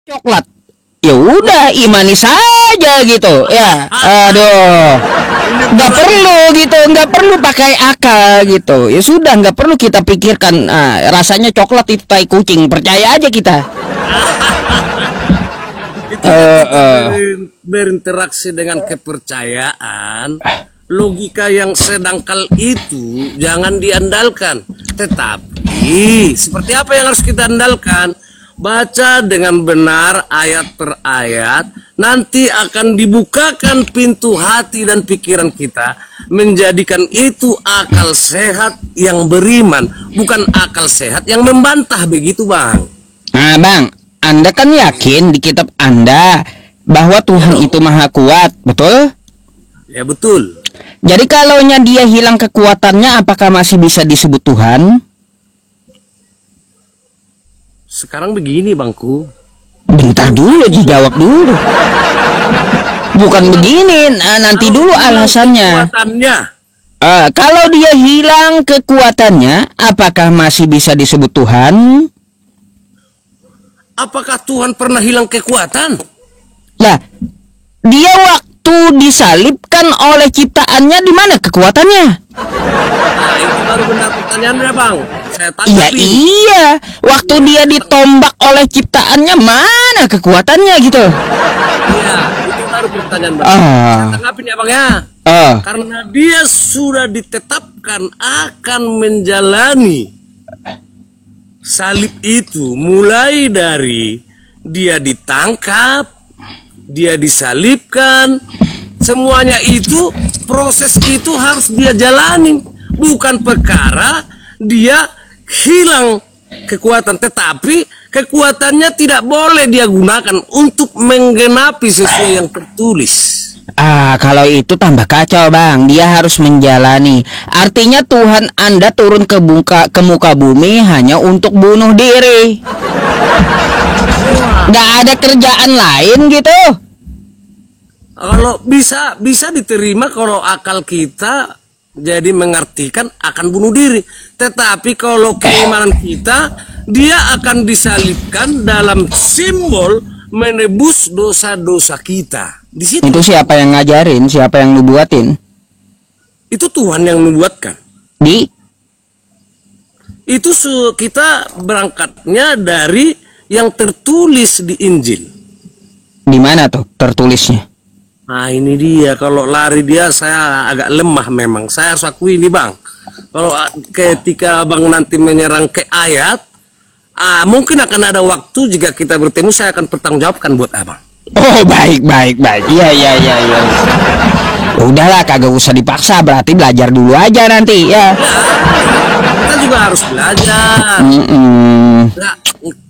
coklat, ya udah imani saja gitu ya. Aduh, nggak perlu pakai akal gitu, ya sudah, nggak perlu kita pikirkan rasanya coklat itu tai kucing, percaya aja kita. Itu berinteraksi dengan kepercayaan, logika yang sedangkal itu jangan diandalkan. Tetapi seperti apa yang harus kita andalkan? Baca dengan benar ayat per ayat, nanti akan dibukakan pintu hati dan pikiran kita, menjadikan itu akal sehat yang beriman, bukan akal sehat yang membantah, begitu Bang. Nah Bang, Anda kan yakin di kitab Anda bahwa Tuhan itu maha kuat, betul? Ya betul. Jadi kalaunya dia hilang kekuatannya, apakah masih bisa disebut Tuhan? Sekarang begini Bangku. Bentar dulu, dijawab dulu. Bukan begini, nanti dulu alasannya. Kekuatannya. Kalau dia hilang kekuatannya, apakah masih bisa disebut Tuhan? Apakah Tuhan pernah hilang kekuatan? Lah, dia waktu disalibkan oleh ciptaannya, di mana kekuatannya? Nah, itu baru benar pertanyaannya Bang. Saya Iya, tanggapi. iya. Waktu dia ditombak oleh ciptaannya, mana kekuatannya gitu? Iya, itu baru pertanyaan Bang. Ah. Saya tanggapin ya Bang ya. Ah. Karena dia sudah ditetapkan akan menjalani salib itu, mulai dari dia ditangkap, dia disalibkan, semuanya itu, proses itu harus dia jalani. Bukan perkara dia hilang kekuatan, tetapi kekuatannya tidak boleh dia gunakan untuk menggenapi sesuai yang tertulis. Kalau itu tambah kacau Bang. Dia harus menjalani. Artinya Tuhan Anda turun ke muka bumi hanya untuk bunuh diri. Nggak ada kerjaan lain gitu. Kalau bisa diterima kalau akal kita jadi mengartikan akan bunuh diri. Tetapi kalau keimanan kita, dia akan disalibkan dalam simbol menebus dosa-dosa kita. Di situ. Itu siapa yang ngajarin? Siapa yang nubuatin? Itu Tuhan yang membuatkan. Itu kita berangkatnya dari yang tertulis di Injil. Di mana tuh tertulisnya? Nah ini dia, kalau lari dia saya agak lemah memang. Saya harus akui ini Bang. Kalau ketika Bang nanti menyerang ke ayat, mungkin akan ada waktu jika kita bertemu, saya akan pertanggungjawabkan buat Abang. Oh baik. Iya. Udahlah, kagak usah dipaksa. Berarti belajar dulu aja nanti ya. Kita juga harus belajar. Nggak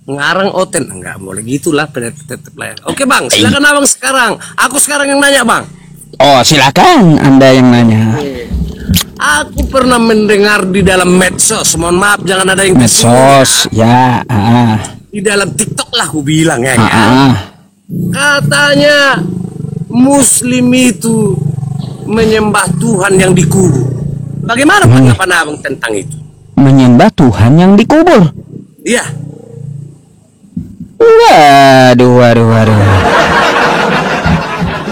ngarang oten, enggak boleh gitulah, tetap belajar. Oke Bang, silakan Abang sekarang. Aku sekarang yang nanya Bang. Oh silakan, Anda yang nanya. Aku pernah mendengar di dalam medsos, mohon maaf jangan ada yang medsos ya. Di dalam TikTok lah aku bilang ya kan. Katanya Muslim itu menyembah Tuhan yang dikubur. Bagaimana tanggapan Abang tentang itu? Menyembah Tuhan yang dikubur? Iya. Waduh.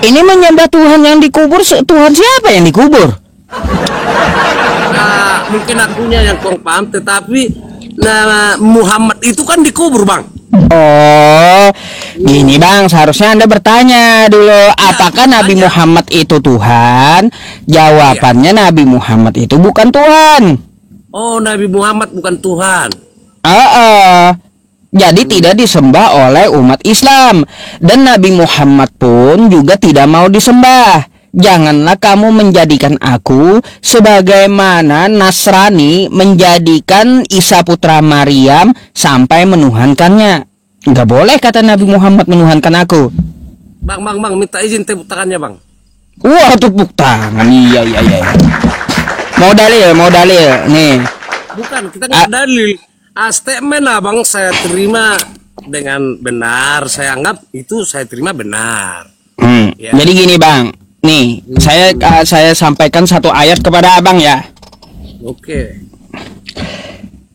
Ini menyembah Tuhan yang dikubur, Tuhan siapa yang dikubur? Mungkin akunya yang kurang paham, tetapi Muhammad itu kan dikubur Bang. Oh, gini Bang, seharusnya Anda bertanya dulu, apakah Nabi Muhammad itu Tuhan? Jawabannya Nabi Muhammad itu bukan Tuhan. Oh, Nabi Muhammad bukan Tuhan. Jadi tidak disembah oleh umat Islam. Dan Nabi Muhammad pun juga tidak mau disembah. Janganlah kamu menjadikan aku sebagaimana Nasrani menjadikan Isa putra Maryam sampai menuhankannya. Nggak boleh kata Nabi Muhammad menuhankan aku. Bang, minta izin tepuk tangannya Bang. Wah, tepuk tangan. Iya. Mau dalil nih. Bukan, kita nggak dalil. Statement Abang saya terima dengan benar. Saya anggap itu saya terima benar. Ya. Jadi gini Bang, nih saya sampaikan satu ayat kepada Abang ya. Oke.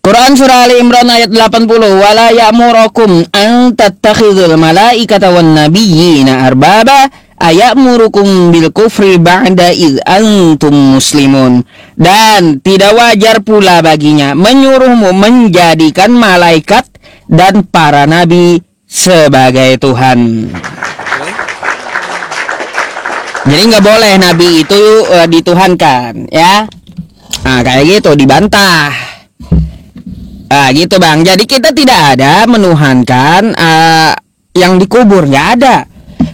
Quran surah Ali Imran ayat 80, wala ya'murukum an tattakhidul malaikata wan nabiyyina arbaba ayamurukum bil kufri ba'da id antum muslimun. Dan tidak wajar pula baginya menyuruhmu menjadikan malaikat dan para nabi sebagai Tuhan. Jadi nggak boleh nabi itu dituhankan, ya. Nah kayak gitu dibantah. Nah gitu bang. Jadi kita tidak ada menuhankan yang dikubur, nggak ada.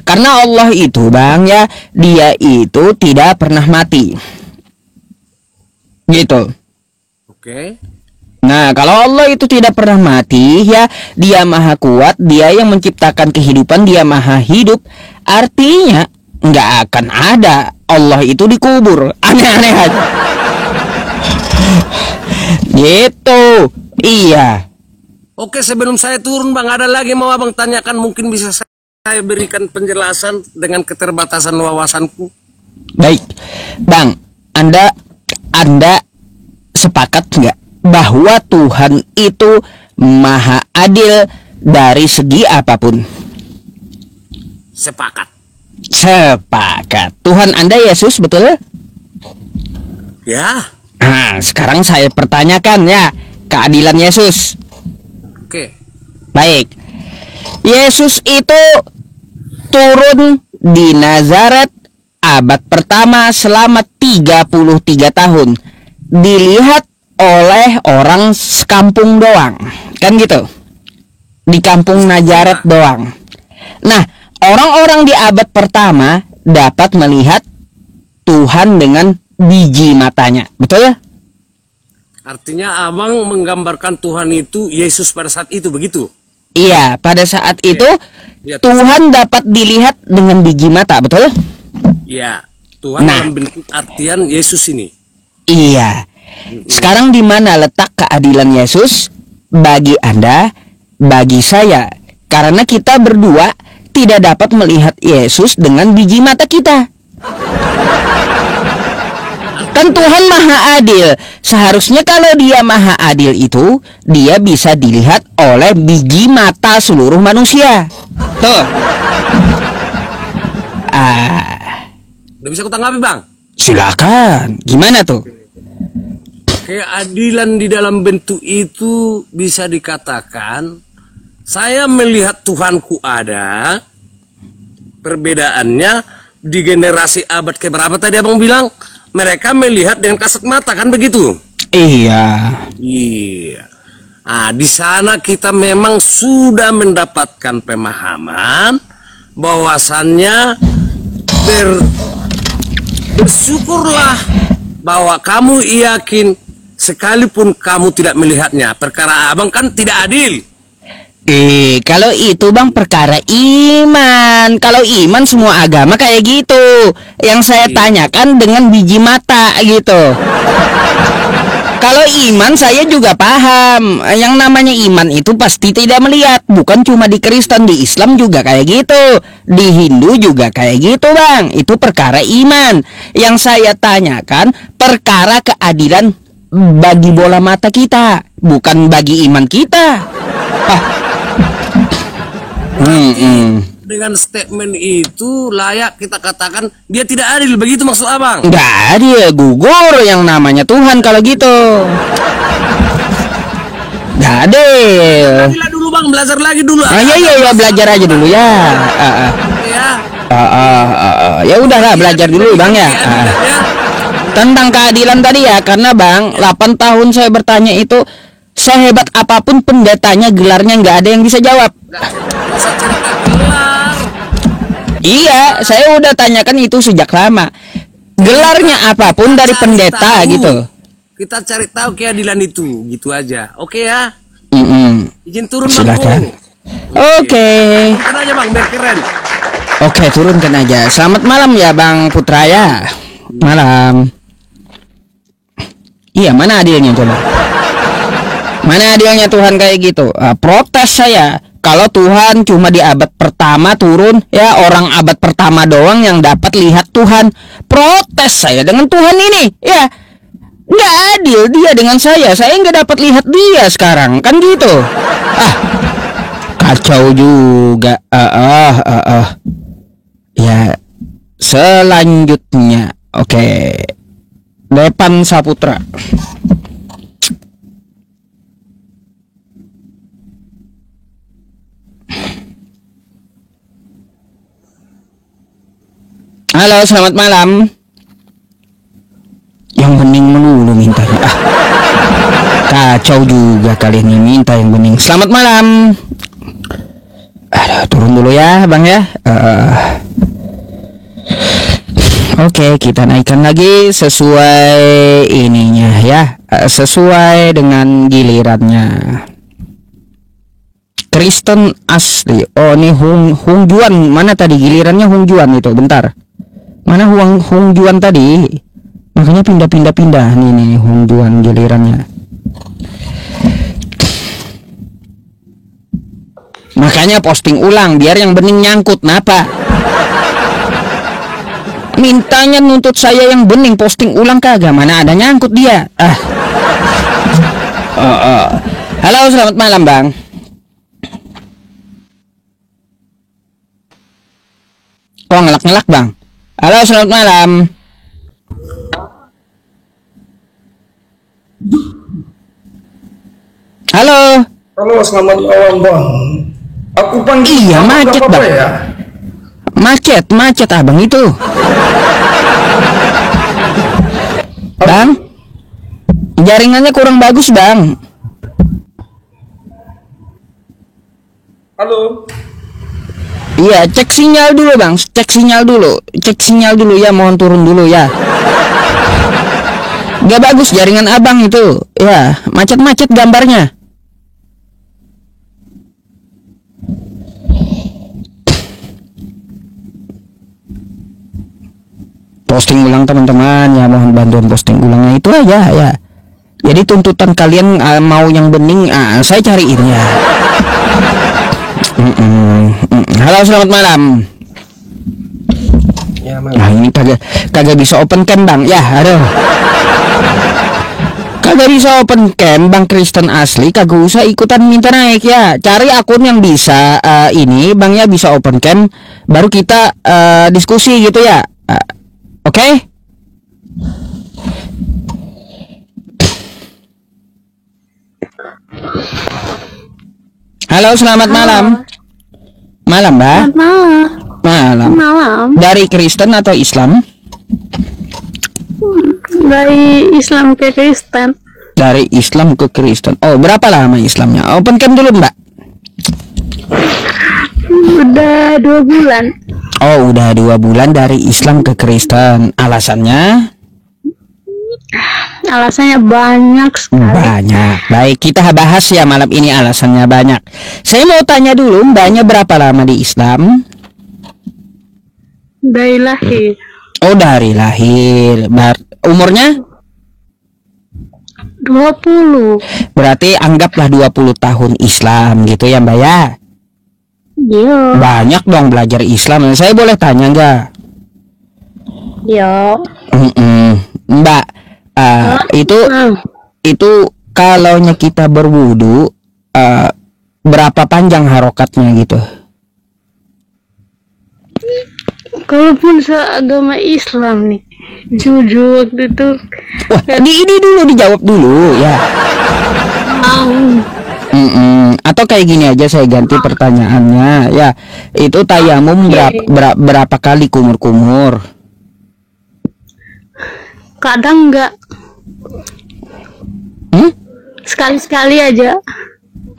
Karena Allah itu bang ya, dia itu tidak pernah mati. Gitu. Oke. Nah kalau Allah itu tidak pernah mati ya, dia maha kuat, dia yang menciptakan kehidupan, dia maha hidup. Artinya nggak akan ada Allah itu dikubur. Aneh-aneh aja. Gitu. Iya. Oke, sebelum saya turun bang, ada lagi mau abang tanyakan, mungkin bisa saya berikan penjelasan dengan keterbatasan wawasanku. Baik, bang, Anda sepakat nggak bahwa Tuhan itu maha adil dari segi apapun? Sepakat. Sepakat. Tuhan Anda Yesus, betul? Ya. Nah, sekarang saya pertanyakan ya, keadilan Yesus. Oke. Baik. Yesus itu turun di Nazaret abad pertama selama 33 tahun. Dilihat oleh orang sekampung doang. Kan gitu. Di kampung Nazaret doang. Nah, orang-orang di abad pertama dapat melihat Tuhan dengan biji matanya. Betul ya? Artinya abang menggambarkan Tuhan itu Yesus pada saat itu, begitu? Iya, pada saat itu Ya, Tuhan dapat dilihat dengan biji mata, betul? Ya, Tuhan dalam bentuk artian Yesus ini. Iya. Sekarang di mana letak keadilan Yesus bagi Anda, bagi saya? Karena kita berdua tidak dapat melihat Yesus dengan biji mata kita. Kan Tuhan maha adil. Seharusnya kalau dia maha adil itu, dia bisa dilihat oleh biji mata seluruh manusia. Tuh. Udah bisa kutanggapi bang? Silakan. Gimana tuh? Keadilan di dalam bentuk itu bisa dikatakan, saya melihat Tuhanku ada. Perbedaannya di generasi abad keberapa tadi abang bilang? Mereka melihat dengan kasat mata, kan begitu? Iya. Iya. Nah, di sana kita memang sudah mendapatkan pemahaman bahwasannya bersyukurlah bahwa kamu yakin sekalipun kamu tidak melihatnya. Perkara abang kan tidak adil. Kalau itu bang perkara iman. Kalau iman semua agama kayak gitu. Yang saya tanyakan dengan biji mata gitu. Kalau iman saya juga paham. Yang namanya iman itu pasti tidak melihat. Bukan cuma di Kristen, di Islam juga kayak gitu. Di Hindu juga kayak gitu bang. Itu perkara iman. Yang saya tanyakan perkara keadilan bagi bola mata kita, bukan bagi iman kita. Dengan statement itu layak kita katakan dia tidak adil, begitu maksud abang? Nggak adil, gugur yang namanya Tuhan kalau gitu. Nggak adil. Gila dulu bang, belajar lagi dulu. Iya belajar aja dulu ya. Ya udahlah belajar dulu bang ya. Tentang keadilan tadi ya, karena bang 8 tahun saya bertanya itu, sehebat apapun pendetanya, gelarnya nggak ada yang bisa jawab. Bisa cerita gelar. Iya, saya udah tanyakan itu sejak lama. Gelarnya apapun dari pendeta gitu. Kita cari tahu keadilan itu, gitu aja. Oke ya. Izin turun silakan. Oke. Turun aja bang, biar keren. Oke, turunkan aja. Selamat malam ya bang Putra ya. Malam. Iya, mana adilnya coba? Mana adilnya Tuhan kayak gitu? Protes saya. Kalau Tuhan cuma di abad pertama turun, ya orang abad pertama doang yang dapat lihat Tuhan. Protes saya dengan Tuhan ini, ya. Nggak adil dia dengan saya nggak dapat lihat dia sekarang, kan gitu. Ah, kacau juga. Ya, selanjutnya, oke, Depan Saputra. Halo, selamat malam. Yang bening melulu mintanya. Kacau juga kali ini, minta yang bening. Selamat malam. Aduh, turun dulu ya bang ya. Oke, kita naikkan lagi sesuai ininya ya, sesuai dengan gilirannya. Kristen asli. Oh, ini Hung Juan. Mana tadi gilirannya Hung Juan itu? Bentar. Mana Hung Juan tadi? Makanya pindah. Nih Hung Juan gilirannya. Makanya posting ulang biar yang bening nyangkut. Napa? Mintanya nuntut saya yang bening, posting ulang kagak, mana ada nyangkut dia. Halo, selamat malam bang. Oh, ngelak bang. Halo, selamat malam. Halo, selamat malam bang. Aku panggil. Iya, macet bang ya? Macet abang itu. Bang, jaringannya kurang bagus bang. Halo. Iya, cek sinyal dulu bang, cek sinyal dulu ya, mohon turun dulu ya. Gak bagus jaringan abang itu, ya, macet gambarnya. Posting ulang teman-teman ya, mohon bantuan posting ulangnya itu aja ya. Jadi tuntutan kalian mau yang bening, saya cariin ya. Halo, selamat malam. Ya, malam. Nah, ini kagak bisa open cam bang ya, aduh. Kagak bisa open cam bang Kristen asli, kagak usah ikutan minta naik ya. Cari akun yang bisa ini bang ya, bisa open cam, baru kita diskusi gitu ya. Oke? Halo, selamat malam. Malam, Mbak. Malam. Dari Kristen atau Islam? Dari Islam ke Kristen. Dari Islam ke Kristen. Oh, berapa lama Islamnya? Open cam dulu, Mbak. Udah 2 bulan. Oh, udah 2 bulan dari Islam ke Kristen. Alasannya? Alasannya banyak sekali. Banyak. Baik, kita bahas ya malam ini alasannya banyak. Saya mau tanya dulu, Mbaknya berapa lama di Islam? Dari lahir. Oh, dari lahir. Umurnya? 20. Berarti anggaplah 20 tahun Islam gitu ya, Mbak ya? Iya. Banyak dong belajar Islam. Saya boleh tanya nggak? Iya. Mbak, itu kalau kita berwudu, berapa panjang harokatnya gitu? Kalaupun seagama Islam nih, jujur waktu itu. Wah, ini dulu dijawab dulu ya. Atau kayak gini aja, saya ganti pertanyaannya ya. Itu tayamum berapa kali kumur-kumur? Kadang enggak. Sekali-sekali aja.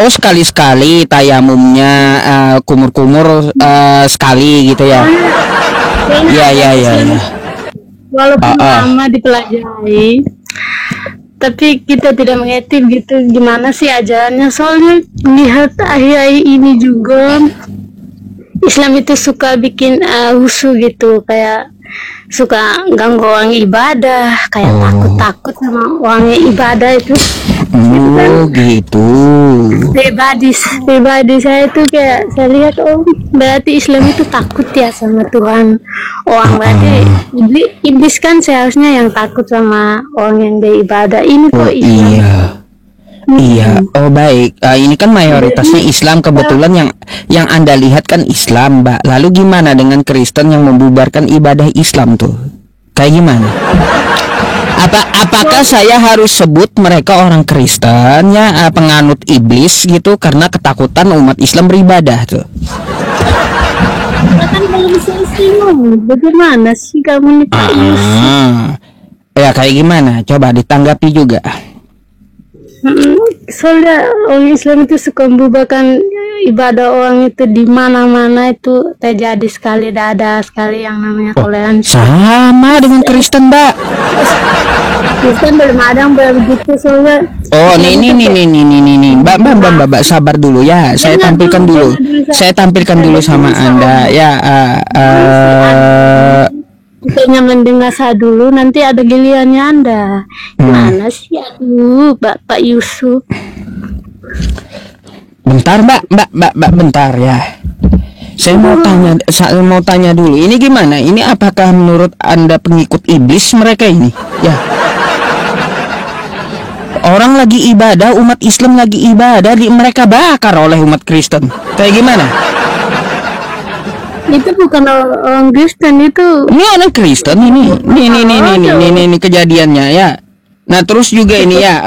Oh, sekali-sekali tayamumnya, kumur-kumur sekali gitu ya. Iya. Walaupun lama dipelajari, tapi kita tidak mengerti gitu gimana sih ajarannya. Soalnya lihat akhir-akhir ini juga Islam itu suka bikin rusuh gitu, kayak suka ganggu orang ibadah, kayak takut-takut sama orang ibadah itu. Oh gitu. Pribadi saya itu kayak saya lihat, oh berarti Islam itu takut ya sama Tuhan. Berarti iblis kan seharusnya yang takut sama orang yang beribadah. Ini kok Oh Islam. iya. Iya, oh baik. Ini kan mayoritasnya Islam, kebetulan yang Anda lihat kan Islam, Mbak. Lalu gimana dengan Kristen yang membubarkan ibadah Islam tuh? Kayak gimana? Apakah saya harus sebut mereka orang Kristen ya, penganut iblis gitu karena ketakutan umat Islam beribadah tuh? Kan belum selesai ngomong. Bagaimana sih kamu nih Pak Yusuf? Ya kayak gimana? Coba ditanggapi juga. Soalnya orang Islam itu suka membubarkan ibadah orang itu di mana-mana itu terjadi sekali, ada sekali yang namanya toleransi. Sama dengan Kristen, Mbak. Kristen belum ada yang begitu soalnya. Oh, nih, Mbak, sabar dulu ya. Saya tampilkan dulu sama Anda ya. Kayaknya mendengar saya dulu, nanti ada gilirannya Anda. Mana sih, aduh, Bapak Yusuf. Bentar, Mbak, bentar ya. Saya mau tanya dulu. Ini gimana? Ini apakah menurut Anda pengikut iblis mereka ini? Ya. Orang lagi ibadah, umat Islam lagi ibadah, mereka bakar oleh umat Kristen. Kayak gimana? Itu bukan orang Kristen itu. Ini orang Kristen ini. Ini kejadiannya ya. Nah, terus juga ini ya.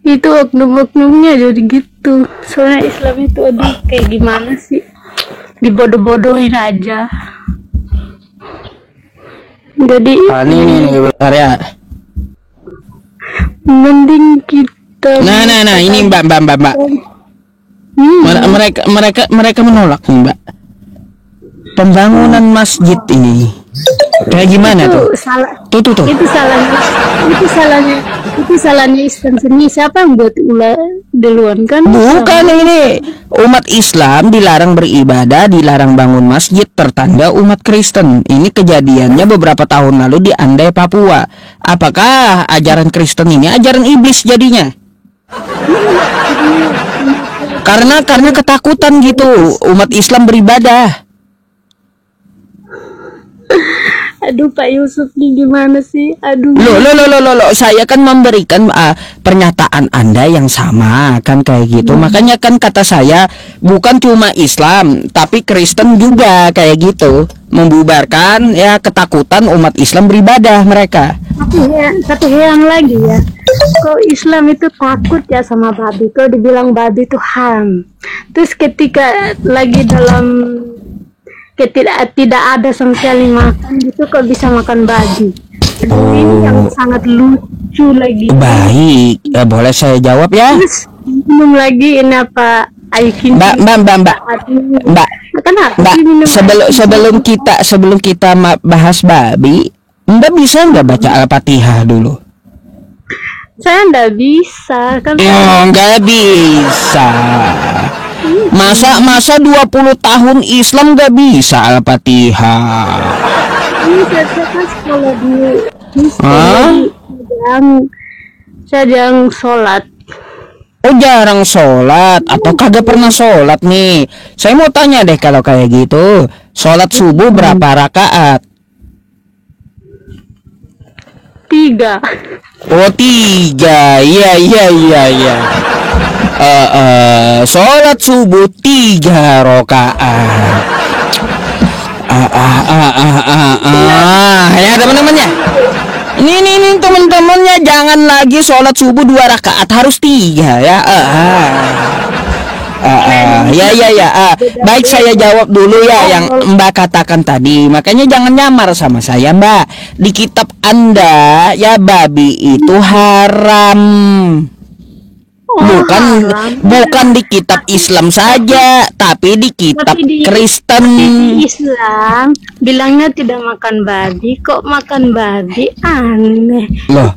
Itu oknum-oknumnya jadi gitu. Soalnya Islam itu aduh kayak gimana sih? Dibodoh-bodohin aja. Jadi ini bentar ya. Mending kita. Nah, ini Mbak. Mereka menolak nih, Mbak. Pembangunan masjid ini. Kayak gimana tuh? Tuh. Itu salahnya Islam sendiri. Siapa yang buat duluan kan? Bukan ini. Umat Islam dilarang beribadah, dilarang bangun masjid, tertanda umat Kristen. Ini kejadiannya beberapa tahun lalu di Andai, Papua. Apakah ajaran Kristen ini ajaran iblis jadinya? Karena ketakutan gitu umat Islam beribadah. Aduh Pak Yusuf nih gimana sih? Aduh. Loh, saya kan memberikan pernyataan Anda yang sama kan kayak gitu. Makanya kan kata saya bukan cuma Islam, tapi Kristen juga kayak gitu, membubarkan ya ketakutan umat Islam beribadah mereka. Satu yang lagi ya. Kok Islam itu takut ya sama babi? Kok dibilang babi itu haram. Terus ketika lagi dalam tidak ada sama sekali makan gitu kok bisa makan babi. Ini yang sangat lucu lagi. Baik, boleh saya jawab ya? Terus minum lagi ini apa? Aikin. Mbak. Kenapa? Sebelum kita bahas babi, Mbak bisa nggak baca Al-Fatihah dulu? Saya nggak bisa kan. Nggak bisa. Masa 20 tahun Islam gak bisa Al-Fatihah? Ini saya kan sekolah saya jarang sholat. Oh jarang sholat atau kagak pernah sholat nih? Saya mau tanya deh kalau kayak gitu, sholat subuh berapa rakaat? 3. Oh 3, iya. Sholat subuh 3 rakaat. Ya teman-temannya. Ini teman-temannya jangan lagi sholat subuh 2 rakaat, harus 3 ya. Baik, saya jawab dulu ya yang Mbak katakan tadi. Makanya jangan nyamar sama saya, Mbak. Di kitab Anda ya babi itu haram. Bukan di kitab Islam saja, tapi di kitab Kristen. Di Islam bilangnya tidak makan babi, kok makan babi, aneh. Loh,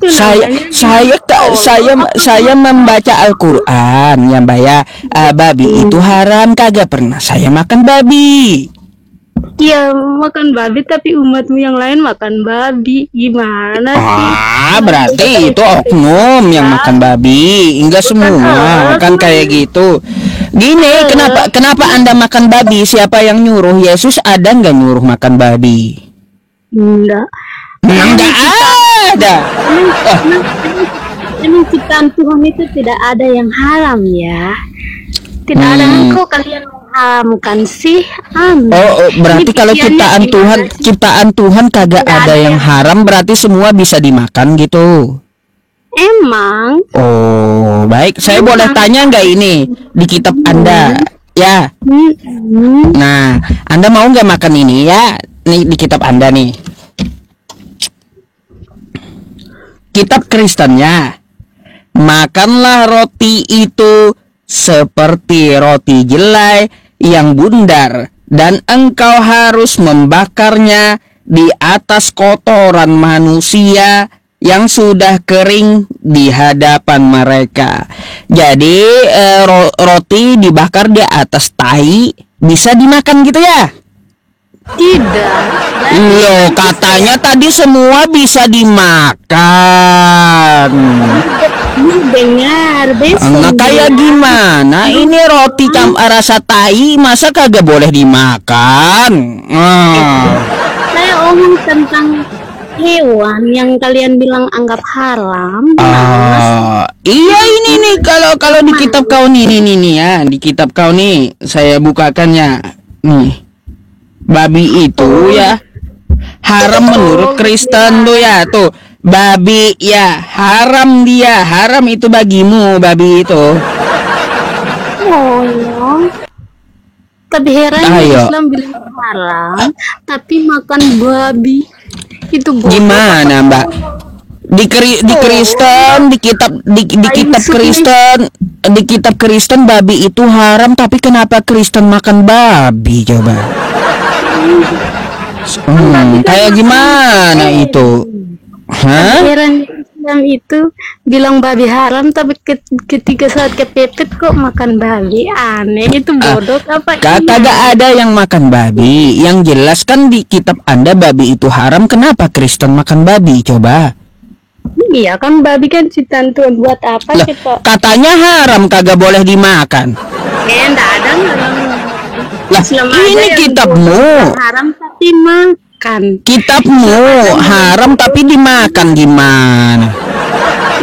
saya membaca Al-Qur'an ya, Mbak ya. Babi itu haram, kagak pernah saya makan babi. Iya, makan babi tapi umatmu yang lain makan babi. Gimana sih? Berarti itu oknum yang makan babi, enggak semua kan kayak gitu. Gini, kenapa Anda makan babi? Siapa yang nyuruh? Yesus ada nggak nyuruh makan babi? Enggak. Enggak ada. Emang ciptaan Tuhan itu tidak ada yang haram ya. Tidak ada kok kalian mengharamkan sih. Berarti kalau ciptaan Tuhan kagak ada yang haram, berarti semua bisa dimakan gitu. Emang? Oh, baik. Saya boleh tanya nggak ini di kitab Anda? Ya. Nah, Anda mau nggak makan ini ya? Nih di kitab Anda nih. Kitab Kristennya. Makanlah roti itu seperti roti jelai yang bundar, dan engkau harus membakarnya di atas kotoran manusia yang sudah kering di hadapan mereka. Jadi roti dibakar di atas tai bisa dimakan gitu ya? Tidak. Loh, katanya tadi semua bisa dimakan. Dengar besok. Nah, kayak gimana? Ini roti rasa tai masa kagak boleh dimakan? Saya omong tentang hewan yang kalian bilang anggap haram. Iya ini nih kalau di kitab kau nih ya, di kitab kau nih saya bukakannya nih. Babi itu ya haram menurut Kristen tuh ya tuh. Babi ya haram, dia haram itu bagimu babi itu. Oh ya. Tapi herannya Islam bilang haram, tapi makan babi itu bodoh. Gimana Mbak? Di Kristen, di kitab Kristen babi itu haram, tapi kenapa Kristen makan babi coba? Kayak gimana itu? Heran Islam itu bilang babi haram, tapi ketika saat kepepet kok makan babi, aneh. Itu bodoh apa? Kagak ada yang makan babi. Yang jelas kan di kitab Anda babi itu haram. Kenapa Kristen makan babi coba? Iya kan babi kan ciptaan Tuhan, buat apa kita? Katanya haram, kagak boleh dimakan. Enggak ada Lah, ini kitabmu haram tapi makan. Kitabmu haram tapi dimakan, gimana?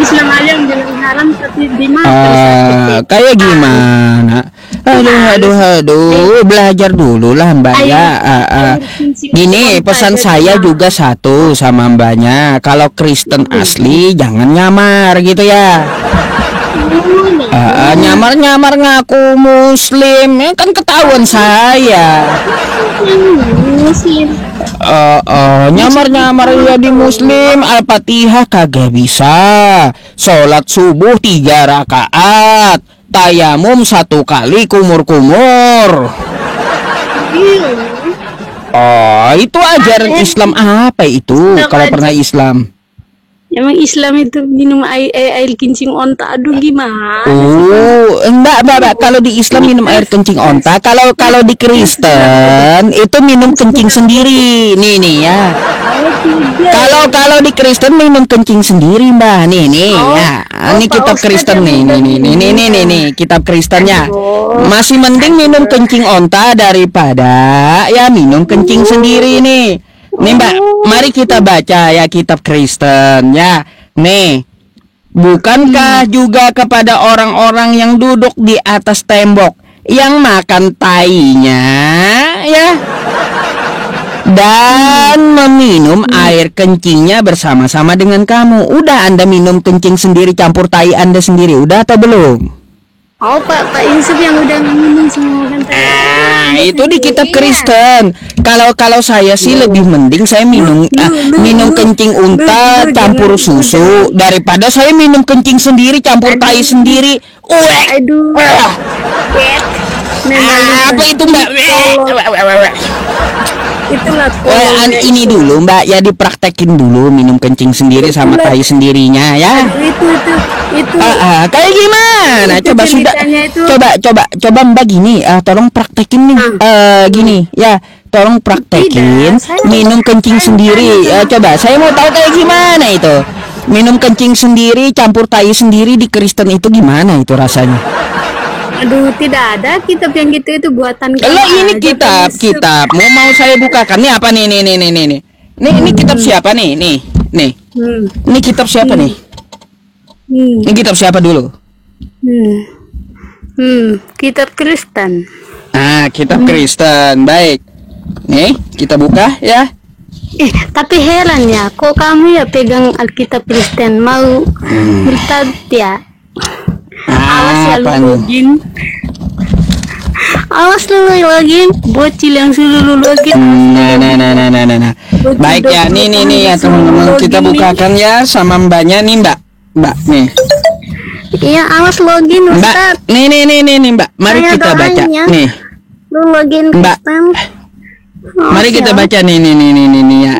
Islam aja yang bilang haram tapi dimakan. Kayak gimana? Aduh, belajar dulu lah Mbak ya. Gini, pesan saya juga satu sama Mbaknya. Kalau Kristen asli jangan nyamar gitu ya. Nyamar ngaku muslim kan ketahuan saya. Nyamar jadi muslim, Al-Fatihah kagak bisa, sholat subuh 3 rakaat, tayamum 1 kali kumur-kumur. Itu ajaran Islam apa itu? Kalau pernah Islam? Emang Islam itu minum air kencing onta, aduh gimana? Enggak, kalau di Islam minum air kencing onta, kalau di Kristen itu minum kencing sendiri. Nih ya. Kalau di Kristen minum kencing sendiri, Mbak. Nih ya. Ini kitab Kristen nih, kitab Kristennya. Masih mending minum kencing onta daripada ya minum kencing sendiri nih. Nih Mbak, mari kita baca ya kitab Kristen ya. Nih, bukankah juga kepada orang-orang yang duduk di atas tembok yang makan tainya ya, dan meminum air kencingnya bersama-sama dengan kamu? Udah Anda minum kencing sendiri campur tai Anda sendiri, udah atau belum? Pak Yusuf yang udah minum semua kan. Itu di kitab Kristen. Kalau saya sih lebih mending saya minum kencing unta campur susu daripada saya minum kencing sendiri campur tai sendiri. Aduh. Apa itu Mbak? itulah Ini dulu Mbak, ya dipraktekin dulu minum kencing sendiri sama tai sendirinya ya. itu Kayak gimana? itu Coba sudah. ceritanya itu. Coba Mbak gini, tolong praktekin nih. Gini ya, tolong praktekin Tidak, minum kencing sendiri. Coba saya mau tahu kayak gimana itu. Minum kencing sendiri campur tai sendiri di Kristen itu gimana itu rasanya? Aduh, tidak ada kitab yang gitu, itu buatan kamu Kalau ini aja, kitab mau saya bukakan. Nih apa nih. Ini kitab siapa nih? Nih. Ini kitab siapa nih? Ini kitab siapa dulu? Kitab Kristen. Kitab Kristen. Baik. Nih, kita buka ya. Tapi heran ya, kok kamu ya pegang Alkitab Kristen mau murtad ya? Awas ya lu login. Awas lu login, bocil yang suruh lu login. Nah. Baik ya, nih ya teman-teman, kita bukakan ya sama Mbaknya nih Mbak nih. Iya, awas login Mbak. Ustaz. Nih Mbak, mari Saya kita baca. doanya. Nih, Lu login Mbak. Kristen. mari kita baca nih ya.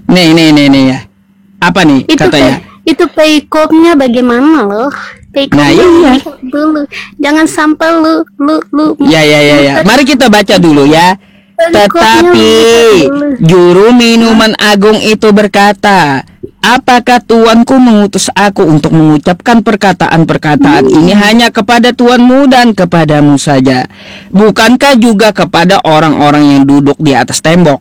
Nih ya. Apa nih Itu katanya? itu peikopnya bagaimana loh? Peikopnya iya. dulu. Jangan sampai lu. Ya. Mari kita baca dulu ya. Tetapi juru minuman agung itu berkata, apakah tuanku mengutus aku untuk mengucapkan perkataan-perkataan ini hanya kepada tuanmu dan kepadamu saja? Bukankah juga kepada orang-orang yang duduk di atas tembok,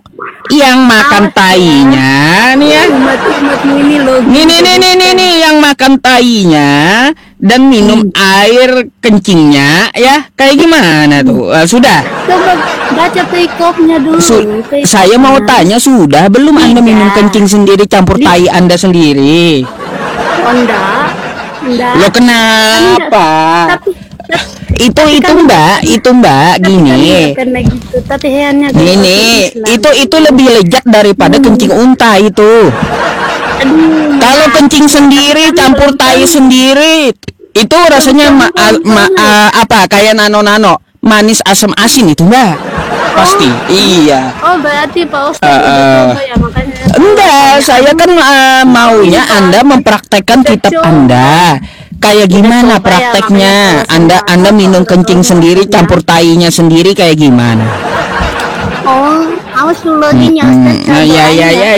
yang makan tainya nih ya? Umat-umatmu ini loh. Nih yang makan tainya dan minum air kencingnya ya, kayak gimana tuh? Sudah. Coba baca peikopnya dulu. Saya mau tanya, sudah belum Anda minum kencing sendiri campur tai Anda sendiri? Oh, enggak. Lo kenapa? Itu Mbak gini. Karena gitu. Tapi heannya Gini, itu lebih lezat daripada kencing unta itu. Kalau kencing sendiri campur tai sendiri, itu rasanya apa? Kayak nano-nano, manis asam asin itu Mbak. Pasti. Iya. Oh, berarti Pak Ustaz udah coba ya, makanya. Enggak, saya kan maunya Anda mempraktekkan kitab Anda. Kayak gimana prakteknya? Anda minum kencing sendiri campur tainya sendiri kayak gimana? Oh, awas lu login ya Ustaz.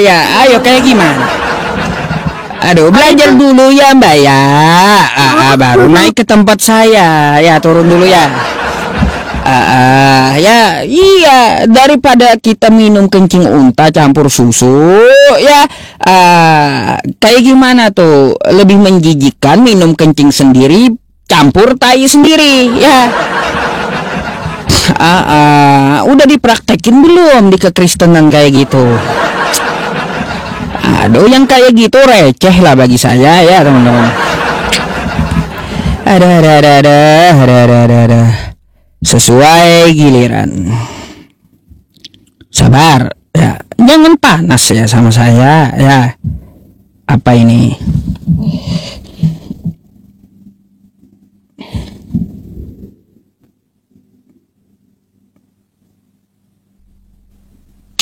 Ya. Ayo kayak gimana? Aduh, belajar dulu ya Mbak ya. Baru naik ke tempat saya. Ya, turun dulu ya. Ya, iya, daripada kita minum kencing unta campur susu ya, kayak gimana tuh, lebih menjijikkan minum kencing sendiri campur tai sendiri ya. Udah dipraktekin belum di kekristenan kayak gitu? Aduh, yang kayak gitu receh lah bagi saya ya teman-teman. Ada. Sesuai giliran. Sabar ya, jangan panas ya sama saya ya. Apa ini?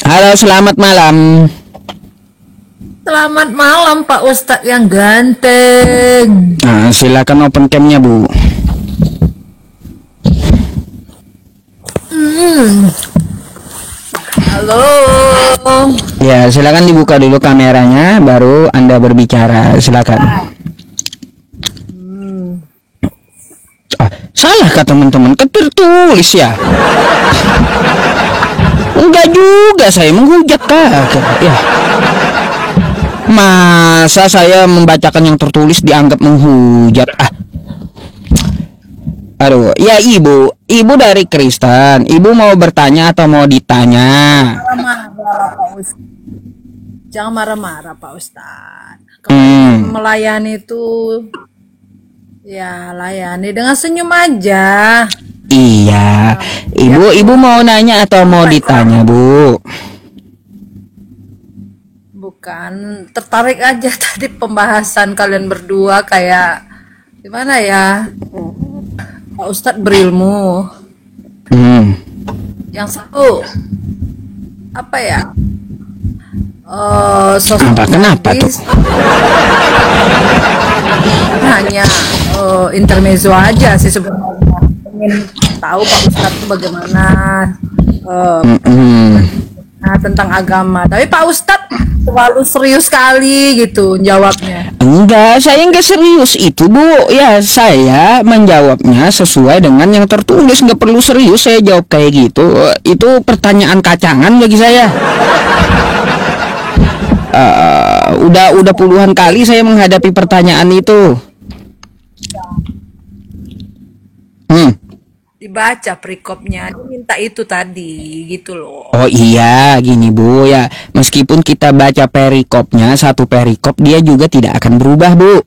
Halo, selamat malam. Selamat malam Pak Ustadz yang ganteng. Silakan open camnya Bu. Halo. Ya, silakan dibuka dulu kameranya, baru Anda berbicara. Silakan. Salah kah teman-teman? Kan tertulis ya. Enggak juga, saya menghujat kah? Ya. Masa saya membacakan yang tertulis dianggap menghujat? Aduh, ya Ibu dari Kristen. Ibu mau bertanya atau mau ditanya? Jangan marah-marah Pak Ustadz. Kalau melayani itu ya layani dengan senyum aja. Iya. Ibu mau nanya atau mau ditanya, Bu? Bukan, tertarik aja tadi pembahasan kalian berdua, kayak gimana ya? Pak Ustadz berilmu. Yang satu apa ya? Sosok Kenapa tuh? hadis hanya intermezzo aja sih sebenarnya. Ingin tahu Pak Ustadz itu bagaimana tentang agama. Tapi Pak Ustadz terlalu serius sekali gitu jawabnya. Enggak, saya enggak serius itu, Bu. Ya, saya menjawabnya sesuai dengan yang tertulis, nggak perlu serius saya jawab kayak gitu. Itu pertanyaan kacangan bagi saya. Udah puluhan kali saya menghadapi pertanyaan itu. Dibaca perikopnya, diminta itu tadi gitu loh. Oh iya, gini Bu ya. Meskipun kita baca perikopnya, satu perikop dia juga tidak akan berubah, Bu.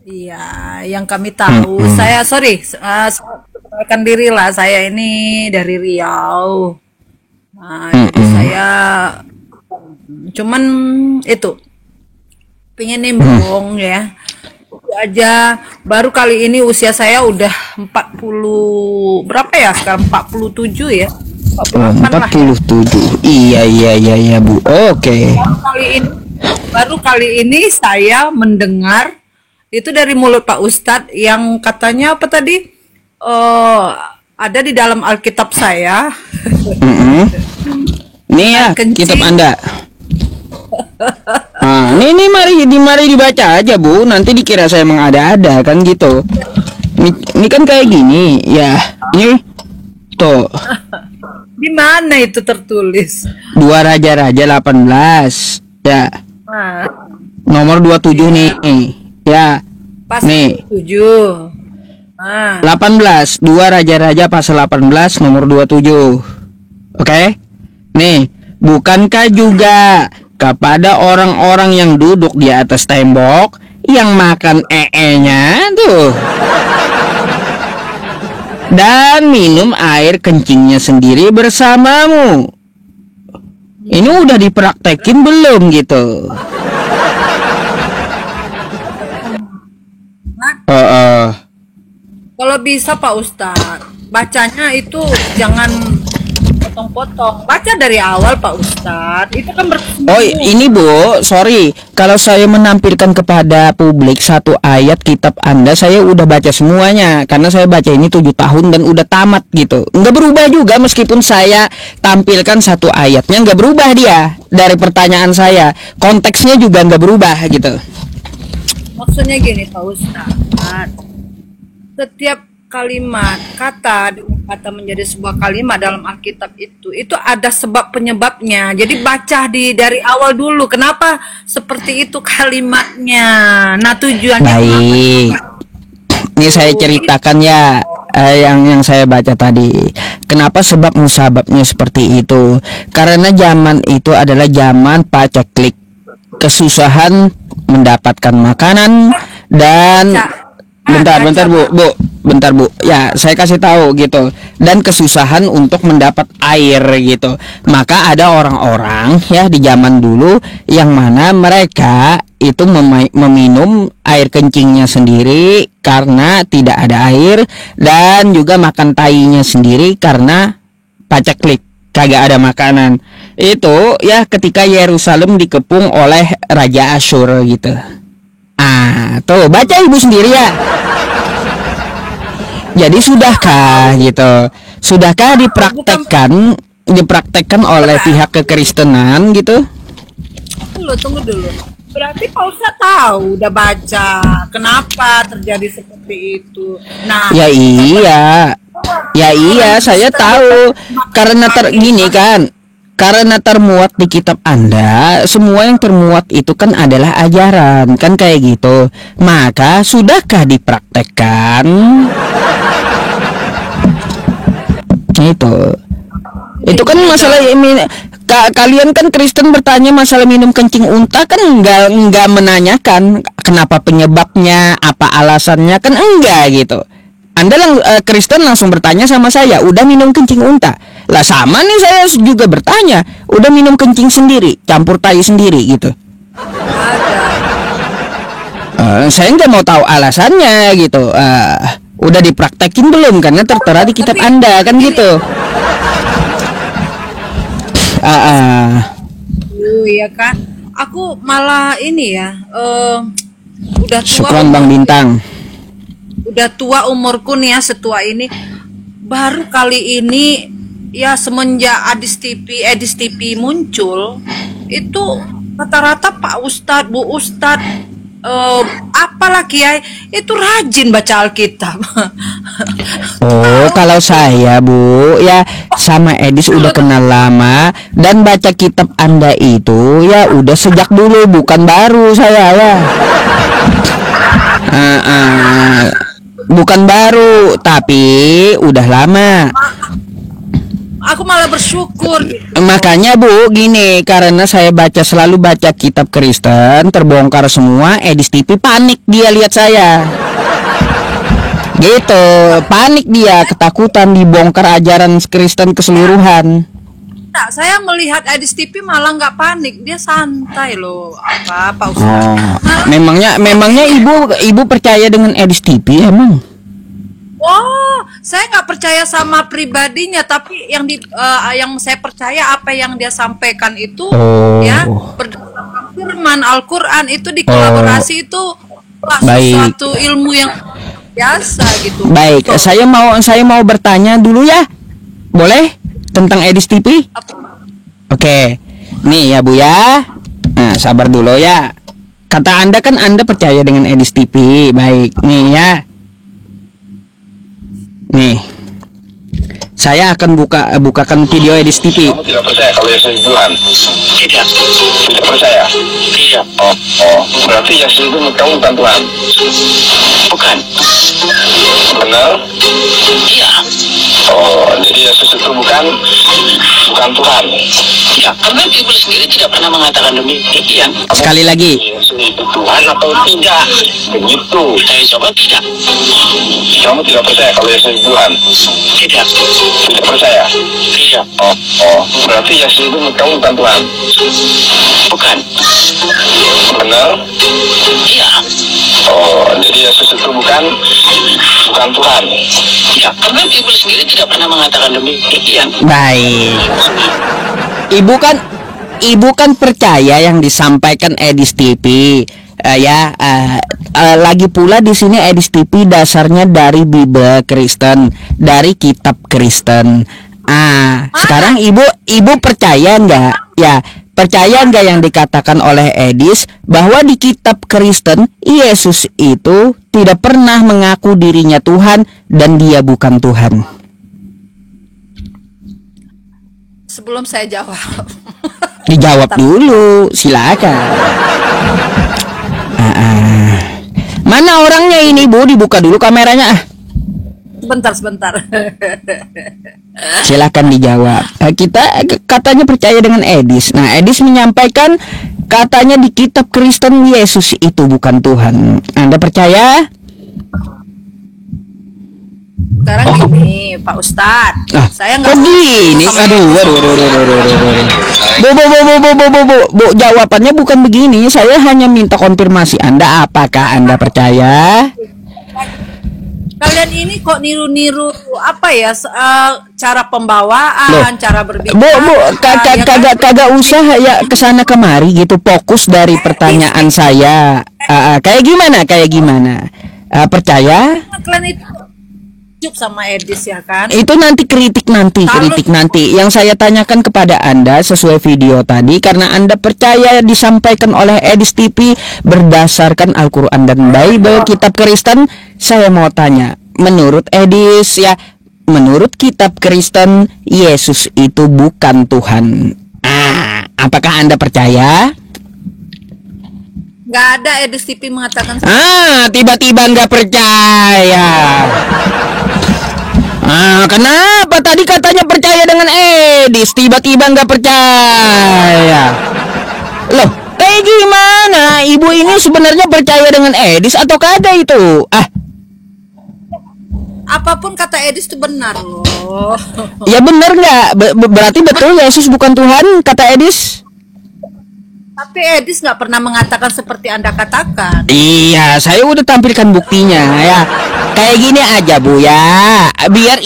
Iya, yang kami tahu, saya sampaikan diri lah, saya ini dari Riau. Nah, jadi saya cuman itu pengen nimbrung ya. Itu aja, baru kali ini usia saya udah 40 berapa ya sekarang, 47 ya. 48 lah ya. 47. Iya Bu. Oke. Baru kali ini saya mendengar itu dari mulut Pak Ustadz yang katanya apa tadi? Ada di dalam Alkitab saya. Nih ya, Kencing. kitab Anda. Ini mari dibaca aja Bu. Nanti dikira saya mengada-ada kan gitu. Ini kan kayak gini ya. Ini tuh. Di mana itu tertulis? 2 Raja-Raja 18 ya. Nah, Nomor 27 nih. Ya. pas Nih. 7. Nah, 18, 2 Raja-Raja pasal 18 nomor 27. Oke? Nih, bukankah juga kepada orang-orang yang duduk di atas tembok yang makan ee-nya tuh dan minum air kencingnya sendiri bersamamu. Ini udah dipraktekin belum gitu? kalau bisa Pak Ustadz, bacanya itu jangan potong-potong. Baca dari awal Pak Ustadz. Itu kan Oh ini Bu, sorry kalau saya menampilkan kepada publik satu ayat kitab Anda, saya udah baca semuanya karena saya baca ini 7 tahun dan udah tamat gitu. Nggak berubah juga meskipun saya tampilkan satu ayatnya, nggak berubah dia dari pertanyaan saya. Konteksnya juga nggak berubah gitu. Maksudnya gini Pak Ustadz, setiap kalimat kata dengan kata menjadi sebuah kalimat dalam Alkitab itu ada sebab penyebabnya. Jadi baca dari awal dulu kenapa seperti itu kalimatnya. Nah tujuannya Baik. Ini saya ceritakan ya yang saya baca tadi. Kenapa sebab musababnya seperti itu? Karena zaman itu adalah zaman paceklik, kesusahan mendapatkan makanan dan bentar Bu. Ya, saya kasih tahu gitu. Dan kesusahan untuk mendapat air gitu. Maka ada orang-orang ya di zaman dulu yang mana mereka itu meminum air kencingnya sendiri karena tidak ada air, dan juga makan tainya sendiri karena paceklik, kagak ada makanan. Itu ya ketika Yerusalem dikepung oleh Raja Asyur gitu. Tuh baca Ibu sendiri ya. Jadi sudahkah gitu? Sudahkah dipraktekkan oleh pihak kekristenan gitu? Tunggu dulu. Berarti Pak Ustadz tahu, udah baca kenapa terjadi seperti itu. Nah, Ya iya, saya tahu karena gini kan. Karena termuat di kitab Anda, semua yang termuat itu kan adalah ajaran, kan kayak gitu. Maka sudahkah dipraktekkan? Itu kan masalah kalian kan Kristen bertanya masalah minum kencing unta kan enggak menanyakan kenapa penyebabnya, apa alasannya, kan enggak gitu. Anda Kristen langsung bertanya sama saya, udah minum kencing unta? Lah sama nih saya juga bertanya, udah minum kencing sendiri, campur tai sendiri gitu. Saya nggak mau tahu alasannya gitu. Udah dipraktekin belum? Karena tertera di kitab Anda kan gitu. Iya kan? Aku malah ini ya, udah tua Syukron Bang Bintang. udah tua umurku nih ya, setua ini baru kali ini ya, semenjak Edis TV muncul itu rata-rata Pak Ustadz, Bu Ustadz, apalagi ya itu rajin baca Alkitab. Oh, kalau saya Bu, ya sama Edis udah kenal lama dan baca kitab Anda itu ya udah sejak dulu, bukan baru saya ya. Bukan baru, tapi udah lama. Aku malah bersyukur gitu. Makanya Bu, gini, karena saya selalu baca kitab Kristen, terbongkar semua, Edis TV panik dia lihat saya. Gitu, panik dia, ketakutan dibongkar ajaran Kristen keseluruhan. Nah, saya melihat Edis TV malah nggak panik, dia santai loh. Pak Ustadz. Oh, memangnya ibu percaya dengan Edis TV emang? Oh, saya nggak percaya sama pribadinya, tapi yang saya percaya apa yang dia sampaikan itu, ya berdasarkan firman Al-Quran itu dikolaborasi itu suatu ilmu yang biasa gitu. Baik, saya mau bertanya dulu ya, boleh, tentang Edis TV? Oke, nih ya Bu ya, nah sabar dulu ya. Kata Anda kan Anda percaya dengan Edis TV, baik, nih ya. Nih, saya akan bukakan video Edis TV. Kamu tidak percaya kalau Yesus itu Tuhan? Tidak percaya? Iya. Oh, berarti Yesus itu menurut kamu bukan Tuhan? Bukan. Benar? Iya. Oh, jadi Yesus itu bukan Tuhan? Ya, karena Bibel sendiri tidak pernah mengatakan demikian. Sekali lagi. Yesus itu Tuhan atau tidak? Begitu. Saya coba tidak. Kamu tidak percaya kalau Yesus itu Tuhan? Tidak. Tidak percaya? Iya. Oh, berarti Yesus itu menurut kamu bukan Tuhan? Bukan. Benar? Iya. Oh, jadi Yesus itu bukan Tuhan? Ya, karena Bibel sendiri tidak pernah mengatakan demikian. Baik. Ibu kan percaya yang disampaikan Edis TV. Lagi pula di sini Edis TV dasarnya dari Bible Kristen, dari kitab Kristen. Sekarang ibu percaya nggak? Ya, percaya nggak yang dikatakan oleh Edis bahwa di kitab Kristen Yesus itu tidak pernah mengaku dirinya Tuhan dan dia bukan Tuhan? Sebelum saya jawab, dijawab dulu, silakan. Mana orangnya ini Bu? Dibuka dulu kameranya. Sebentar. Silakan dijawab. Kita katanya percaya dengan Edis. Nah, Edis menyampaikan katanya di kitab Kristen Yesus itu bukan Tuhan. Anda percaya? Sekarang gini, Pak Ustadz, saya nggak. Kok gini? Aduh. Bu, jawabannya bukan begini. Saya hanya minta konfirmasi Anda. Apakah Anda percaya? Kalian ini kok niru-niru apa ya, cara pembawaan, cara berbicara. Bu, kagak usah ya kesana kemari gitu. Fokus dari pertanyaan saya. Kayak gimana? Percaya? Kalian itu sama Edis ya kan? Itu nanti kritik nanti. Yang saya tanyakan kepada Anda sesuai video tadi, karena Anda percaya disampaikan oleh Edis TV berdasarkan Al-Quran dan Bible kitab Kristen. Saya mau tanya, menurut Edis ya, menurut kitab Kristen Yesus itu bukan Tuhan. Apakah Anda percaya? Nggak ada Edis TV mengatakan. Tiba-tiba nggak percaya. Kenapa tadi katanya percaya dengan Edis, tiba-tiba nggak percaya? Loh, kayak gimana? Ibu ini sebenarnya percaya dengan Edis atau kagak itu? Apapun kata Edis itu benar loh. Ya benar nggak? Berarti betul Yesus bukan Tuhan kata Edis? Tapi Edis nggak pernah mengatakan seperti Anda katakan. Iya, saya udah tampilkan buktinya ya. Kayak gini aja Bu ya. Biar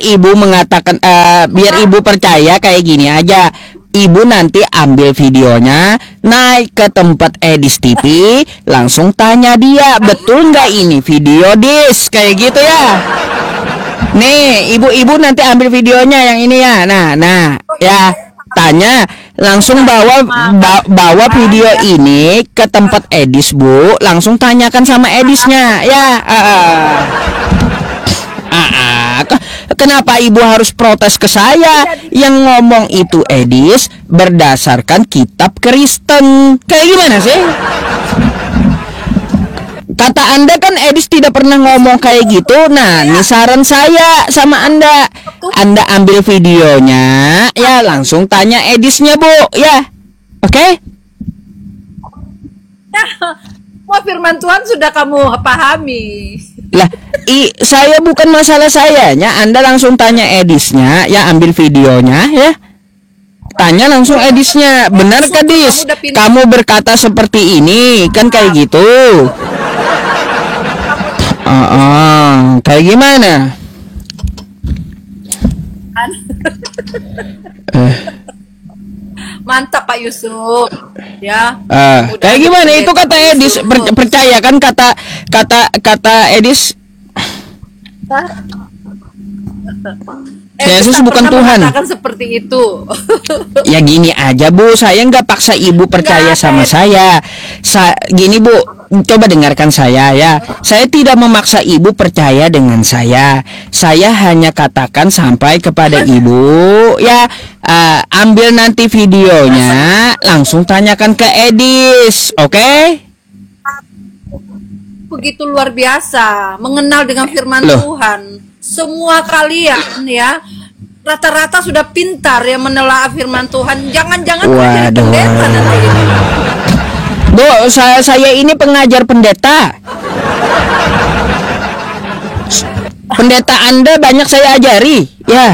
ibu mengatakan biar ibu percaya kayak gini aja. Ibu nanti ambil videonya, naik ke tempat Edis TV, langsung tanya dia, betul nggak ini video dis? Kayak gitu ya. Nih, ibu-ibu nanti ambil videonya yang ini ya. Nah, ya, tanya langsung bawa video ini ke tempat Edis Bu, langsung tanyakan sama Edisnya ya. Kenapa ibu harus protes ke saya? Yang ngomong itu Edis berdasarkan kitab Kristen. Kayak gimana sih? Kata Anda kan Edis tidak pernah ngomong kayak gitu. Nah, ini saran saya sama Anda. Anda ambil videonya, ya langsung tanya Edisnya Bu, ya. Oke? Semua firman Tuhan sudah kamu pahami. Lah, saya bukan masalah sayanya. Anda langsung tanya Edisnya, ya ambil videonya, ya. Tanya langsung Edisnya, benar Kadis? Kamu berkata seperti ini, kan kayak gitu. Kayak gimana? Mantap Pak Yusuf. Ya. Kayak gimana itu kata Edis? Percaya kan kata Edis? Yesus bukan Tuhan. Mengatakan seperti itu. Ya gini aja Bu, saya nggak paksa ibu percaya sama saya. Gini Bu, coba dengarkan saya ya. Saya tidak memaksa ibu percaya dengan saya. Saya hanya katakan sampai kepada ibu ya, ambil nanti videonya, langsung tanyakan ke Edis, oke? Begitu luar biasa mengenal dengan firman Tuhan. Semua kalian ya rata-rata sudah pintar ya menelaah firman Tuhan. Jangan-jangan jadi pendeta nanti. Bu, saya ini pengajar pendeta. Pendeta Anda banyak saya ajari, ya.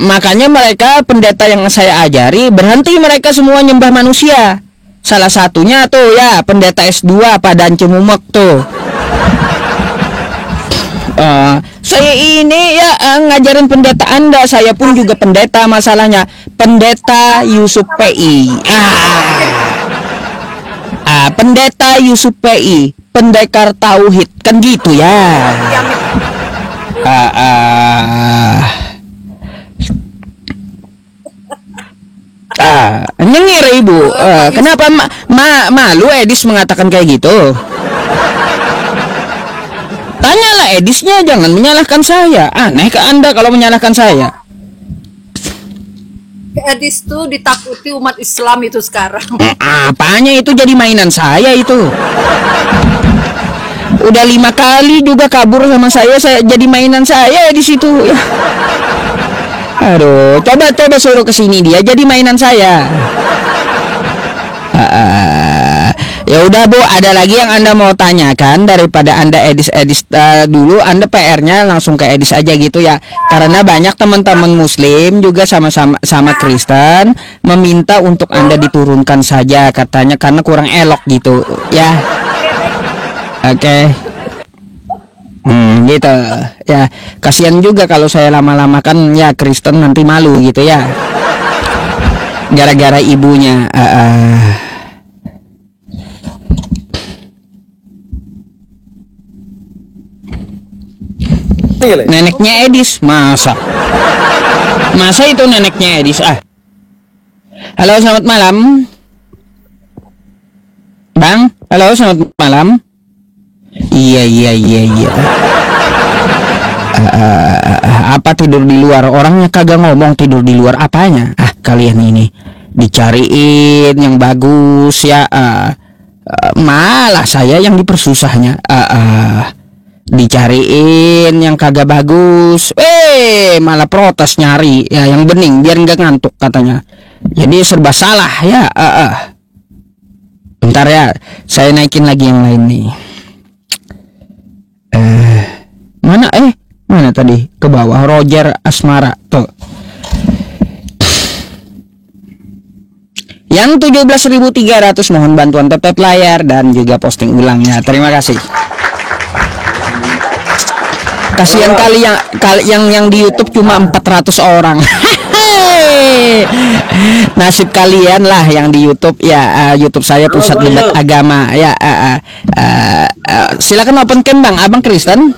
Makanya mereka pendeta yang saya ajari berhenti mereka semua nyembah manusia. Salah satunya tuh ya pendeta S2 Padan Cemumek tuh. Saya ini ya ngajarin pendeta Anda. Saya pun juga pendeta masalahnya. Pendeta Yusuf PI. Pendeta Yusuf PI, pendekar tauhid kan gitu ya. Nyengir ibu. Kenapa malu Edis mengatakan kayak gitu? Tanyalah Edisnya, jangan menyalahkan saya. Aneh ke Anda kalau menyalahkan saya. Edis tuh ditakuti umat Islam itu sekarang. Apanya itu jadi mainan saya itu. Udah 5 kali juga kabur sama saya jadi mainan saya di situ. Aduh, coba suruh kesini dia jadi mainan saya. Ya udah Bu, ada lagi yang Anda mau tanyakan daripada Anda edis dulu, Anda PR-nya langsung ke Edis aja gitu ya. Karena banyak teman-teman Muslim juga sama Kristen meminta untuk Anda diturunkan saja katanya karena kurang elok gitu ya. Oke. Gitu ya. Kasihan juga kalau saya lama-lama kan ya Kristen nanti malu gitu ya. Gara-gara ibunya. Neneknya Edis, masa itu neneknya Edis. Halo, selamat malam Bang. Halo, selamat malam. Iya. Apa tidur di luar? Orangnya kagak ngomong tidur di luar apanya. Kalian ini dicariin yang bagus ya. Malah saya yang dipersusahnya. Dicariin yang kagak bagus, malah protes nyari ya yang bening biar nggak ngantuk katanya. Jadi serba salah ya. Bentar ya, saya naikin lagi yang lain nih. Mana tadi ke bawah Yang 17.300 mohon bantuan tap layar dan juga posting ulangnya. Terima kasih. Kasihan kali yang di YouTube cuma 400 orang. Nasib kalian lah yang di YouTube ya. YouTube saya Pusat Debat Agama ya. Silakan open cam Bang. Abang Kristen?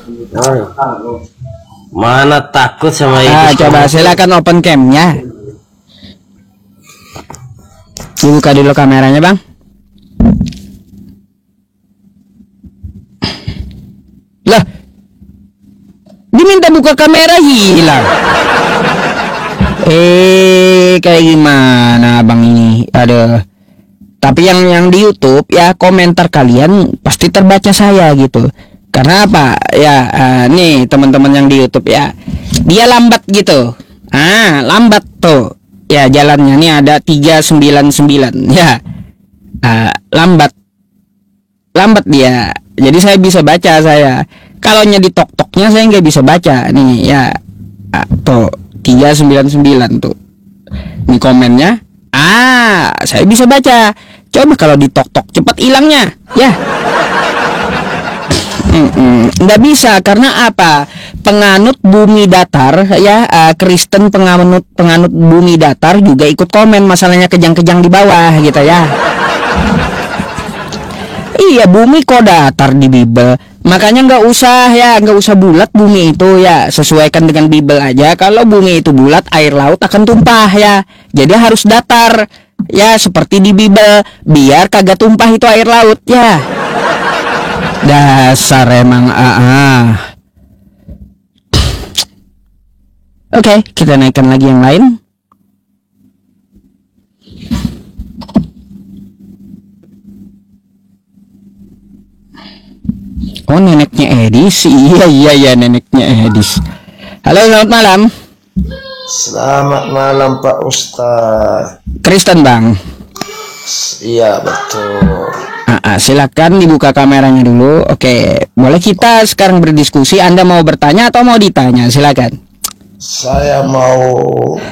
Mana takut sama itu. Coba silakan open cam-nya. Dibuka dulu kameranya Bang. Lah, diminta buka kamera hilang. Kayak gimana Bang ini? Aduh. Tapi yang di YouTube ya komentar kalian pasti terbaca saya gitu. Karena apa? Ya nih teman-teman yang di YouTube ya. Dia lambat gitu. Lambat tuh. Ya jalannya nih ada 399 ya. Lambat dia. Jadi saya bisa baca saya. Kalau di tok-toknya saya nggak bisa baca nih ya. Tuh 399 tuh. Ini komennya. Saya bisa baca. Coba kalau di tok-tok cepat hilangnya ya. Nggak bisa karena apa? Penganut bumi datar ya, Kristen penganut bumi datar juga ikut komen masalahnya kejang-kejang di bawah gitu ya. Iya, bumi kok datar di Bible. Makanya nggak usah bulat bumi itu ya, sesuaikan dengan Bible aja. Kalau bumi itu bulat, air laut akan tumpah ya. Jadi harus datar ya, seperti di Bible, biar kagak tumpah itu air laut ya. Dasar emang Oke, kita naikkan lagi yang lain. Oh, neneknya Edis. Iya neneknya Edis. Halo, selamat malam. Selamat malam Pak Ustaz. Kristen Bang. Iya betul. Silakan dibuka kameranya dulu. Oke, boleh kita sekarang berdiskusi. Anda mau bertanya atau mau ditanya? Silakan. Saya mau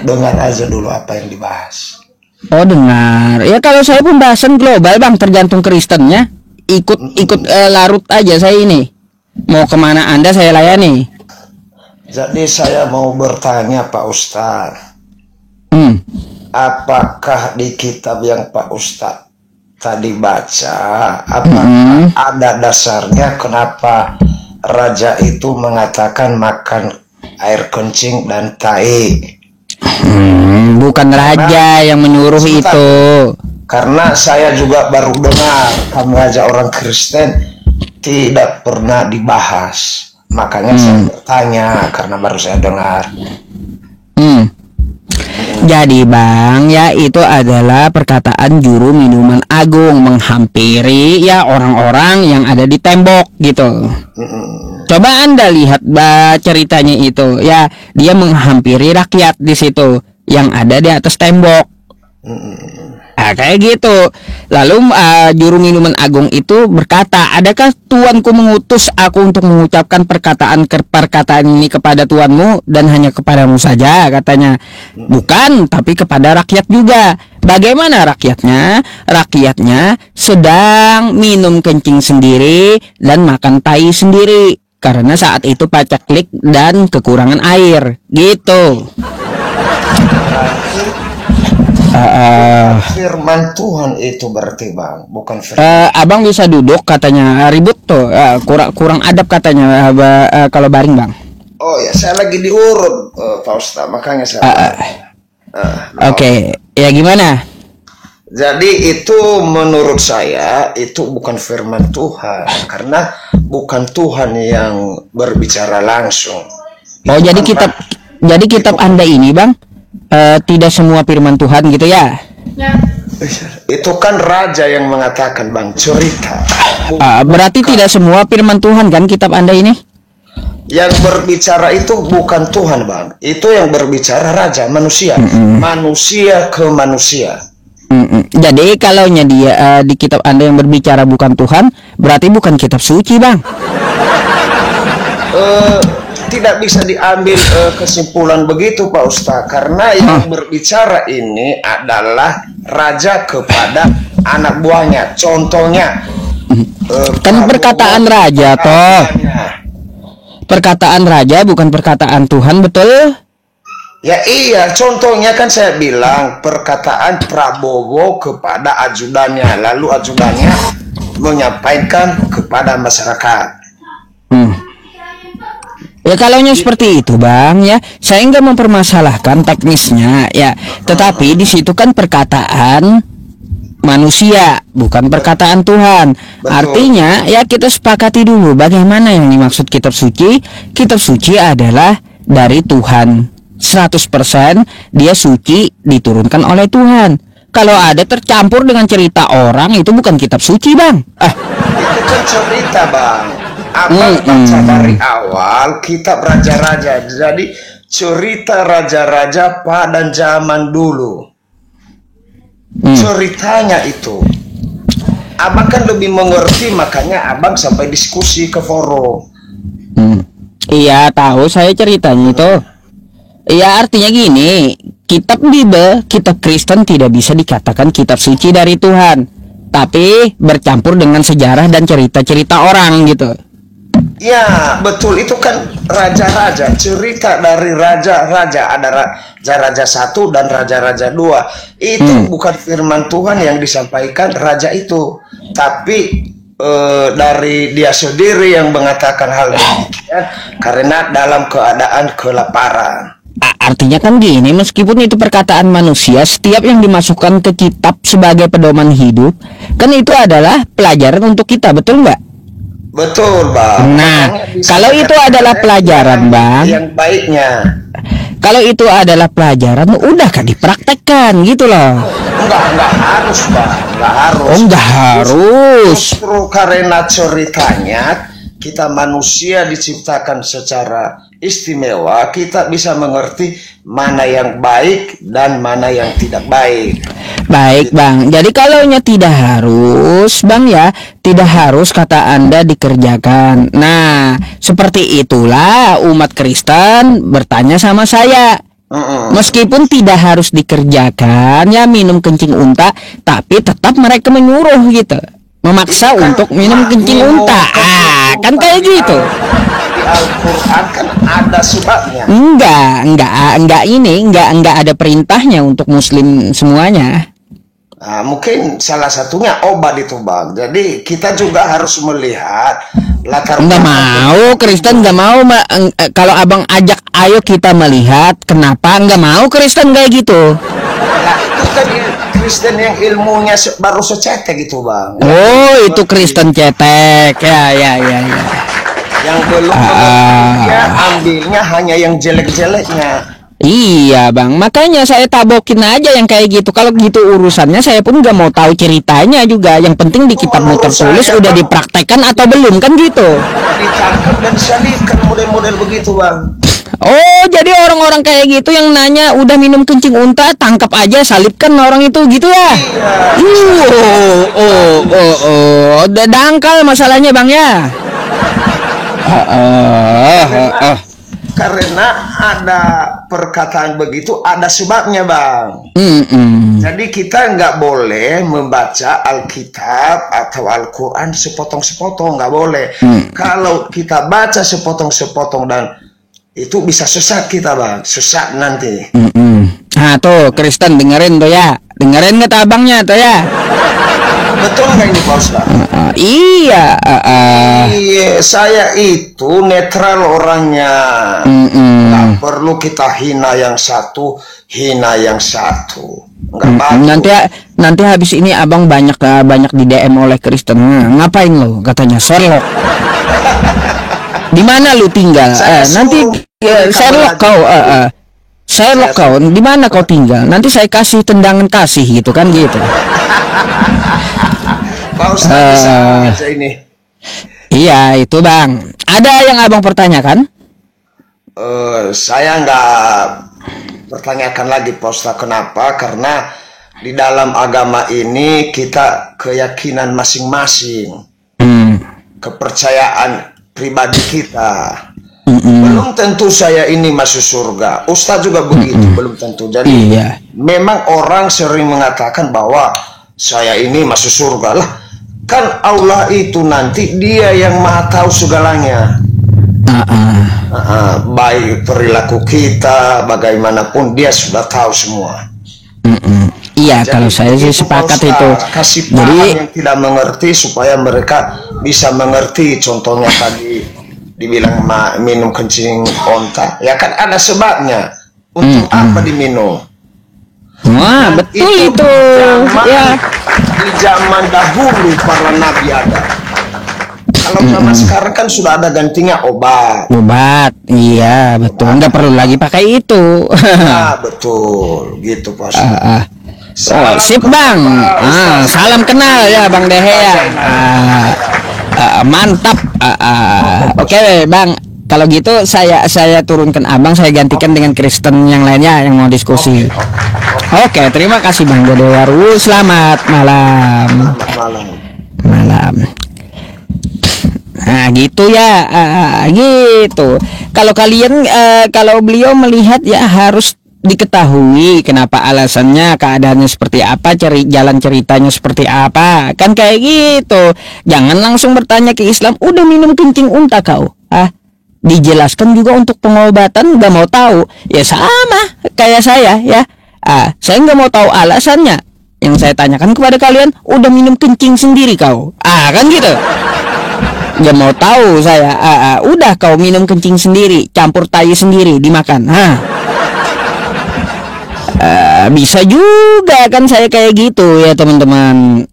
dengar aja dulu apa yang dibahas. Oh, dengar. Ya kalau saya pembahasan global Bang, tergantung Kristennya. Ikut larut aja saya ini. Mau kemana Anda saya layani. Jadi saya mau bertanya Pak Ustaz. Apakah di kitab yang Pak Ustaz tadi baca, apakah ada dasarnya kenapa raja itu mengatakan makan air kencing dan tai? Bukan raja yang menyuruh itu. Karena saya juga baru dengar kami raja orang Kristen tidak pernah dibahas. Makanya saya bertanya karena baru saya dengar. Jadi Bang, ya itu adalah perkataan juru minuman agung menghampiri ya orang-orang yang ada di tembok gitu. Coba Anda lihat ceritanya itu ya, dia menghampiri rakyat di situ yang ada di atas tembok. Kayak gitu. Lalu juru minuman agung itu berkata, adakah tuanku mengutus aku untuk mengucapkan perkataan ini kepada tuanmu dan hanya kepadamu saja, katanya. Bukan, tapi kepada rakyat juga. Bagaimana rakyatnya? Rakyatnya sedang minum kencing sendiri dan makan tai sendiri karena saat itu pacaklik dan kekurangan air gitu. Firman Tuhan itu berarti Bang, bukan firman. Abang bisa duduk katanya, ribut tuh, kurang adab katanya kalau baring Bang. Oh ya, saya lagi diurut Pak Ustaz, makanya saya. Oke, ya gimana? Jadi itu menurut saya itu bukan firman Tuhan karena bukan Tuhan yang berbicara langsung. Oh, jadi kitab Anda ini Bang tidak semua firman Tuhan gitu ya? Itu kan raja yang mengatakan Bang, cerita. Berarti tidak semua firman Tuhan kan kitab Anda ini? Yang berbicara itu bukan Tuhan Bang, itu yang berbicara raja, manusia. Manusia ke manusia. Jadi kalau dia di kitab Anda yang berbicara bukan Tuhan, berarti bukan kitab suci Bang. tidak bisa diambil kesimpulan begitu Pak Ustaz, karena yang berbicara ini adalah raja kepada anak buahnya. Contohnya Kan perkataan raja toh. Perkataan raja bukan perkataan Tuhan, betul? Ya iya, contohnya kan saya bilang perkataan Prabowo kepada ajudannya, lalu ajudannya menyampaikan kepada masyarakat. Ya kalaunya seperti itu Bang ya, saya nggak mempermasalahkan teknisnya ya, tetapi di situ kan perkataan manusia bukan perkataan Tuhan. Betul. Artinya ya kita sepakati dulu bagaimana yang dimaksud kitab suci. Kitab suci adalah dari Tuhan 100%, dia suci, diturunkan oleh Tuhan. Kalau ada tercampur dengan cerita orang, itu bukan kitab suci Bang. Itu kan cerita Bang. Abang baca dari awal kitab raja-raja. Jadi cerita raja-raja pada zaman dulu. Ceritanya itu Abang kan lebih mengerti, makanya Abang sampai diskusi ke forum. Iya tahu saya ceritanya itu. Iya artinya gini, kitab Bible, kitab Kristen tidak bisa dikatakan kitab suci dari Tuhan, tapi bercampur dengan sejarah dan cerita-cerita orang gitu. Ya betul, itu kan raja-raja, cerita dari raja-raja. Ada raja-raja 1 dan raja-raja 2. Itu bukan firman Tuhan yang disampaikan raja itu, tapi dari dia sendiri yang mengatakan hal ini karena dalam keadaan kelaparan. Artinya kan gini, meskipun itu perkataan manusia, setiap yang dimasukkan ke kitab sebagai pedoman hidup, kan itu adalah pelajaran untuk kita, betul nggak? Betul Bang. Nah, kalau itu adalah pelajaran Bang, yang baiknya, kalau itu adalah pelajaran, udah kan dipraktekkan gitu loh. enggak harus Bang, enggak harus. Oh enggak harus. Justru karena ceritanya kita manusia diciptakan secara istimewa, kita bisa mengerti mana yang baik dan mana yang tidak baik. Baik Bang, jadi kalaunya tidak harus Bang ya, tidak harus kata Anda dikerjakan. Nah, seperti itulah umat Kristen bertanya sama saya. Meskipun tidak harus dikerjakan ya, minum kencing unta, tapi tetap mereka menyuruh gitu, memaksa untuk minum kencing unta. Kan kayak gitu. Di Al-Quran kan ada sebabnya. Enggak ada perintahnya untuk muslim semuanya. Nah, mungkin salah satunya obat itu Bang. Jadi kita juga harus melihat latar Enggak mau, Kristen enggak mau kalau Abang ajak ayo kita melihat, kenapa enggak mau Kristen kayak gitu? Nah, itu kan Kristen yang ilmunya baru secetek gitu Bang. Oh, itu Kristen cetek. Ya. Yang belum mengertinya, ambilnya hanya yang jelek-jeleknya. Iya Bang, makanya saya tabokin aja yang kayak gitu. Kalau gitu urusannya saya pun nggak mau tahu ceritanya juga. Yang penting di kitabmu tertulis udah dipraktekkan atau belum, kan gitu. Ditangkap dan disalibkan model-model begitu Bang. Oh, jadi orang-orang kayak gitu yang nanya udah minum kencing unta, tangkap aja, salibkan orang itu gitu ya? Udah dangkal masalahnya Bang ya. Karena ada perkataan begitu, ada sebabnya Bang. Jadi kita nggak boleh membaca Alkitab atau Al-Quran sepotong-sepotong, nggak boleh. Kalau kita baca sepotong-sepotong dan itu bisa sesat kita Bang, sesat nanti. Nah tuh Kristen dengerin tuh ya, dengerin kata abangnya tuh ya. Betul nggak ini Pak Ustaz? Iya. Iya, saya itu netral orangnya. Nggak perlu kita hina yang satu, hina yang satu. Nanti habis ini abang banyak di DM oleh Kristen. Ngapain lo? Katanya Sherlock. Di mana lu tinggal? Nanti Sherlock kau. Sherlock kau. Di mana kau tinggal? Nanti saya kasih tendangan kasih gitu kan gitu. Pak Ustaz bisa baca ini. Iya itu Bang. Ada yang abang pertanyakan? Saya nggak pertanyakan lagi Pak Ustaz. Kenapa? Karena di dalam agama ini kita keyakinan masing-masing, kepercayaan pribadi kita. Belum tentu saya ini masuk surga. Ustadz juga begitu, belum tentu. Jadi memang orang sering mengatakan bahwa saya ini masuk surga lah. Kan Allah itu nanti dia yang maha tahu segalanya. Baik perilaku kita, bagaimanapun dia sudah tahu semua. Iya, kalau saya sih sepakat itu. Kasih paham yang tidak mengerti supaya mereka bisa mengerti. Contohnya tadi dibilang minum kencing onta, ya kan ada sebabnya. Untuk apa diminum? Wah, betul itu. Ya. Di zaman dahulu para nabi ada. Kalau zaman sekarang kan sudah ada gantinya obat. Iya betul. Nggak perlu lagi pakai itu. Betul, gitu Pak. Sip Bang. Salam kenal ya Bang Dehe ya. Mantap. Oke Bang. Kalau gitu saya turunkan Abang, saya gantikan dengan Kristen yang lainnya yang mau diskusi. Oke, terima kasih Bang Dedewaru. Selamat malam. Malam. Nah gitu ya, gitu. Kalau kalian, kalau beliau melihat ya harus diketahui kenapa alasannya, keadaannya seperti apa, jalan ceritanya seperti apa, kan kayak gitu. Jangan langsung bertanya ke Islam, udah minum kencing unta kau? Dijelaskan juga untuk pengobatan nggak mau tahu. Ya sama kayak saya ya. Saya nggak mau tahu alasannya. Yang saya tanyakan kepada kalian, udah minum kencing sendiri kau? Kan gitu. Gak mau tahu saya. Udah kau minum kencing sendiri, campur tai sendiri dimakan. Bisa juga kan saya kayak gitu ya teman-teman.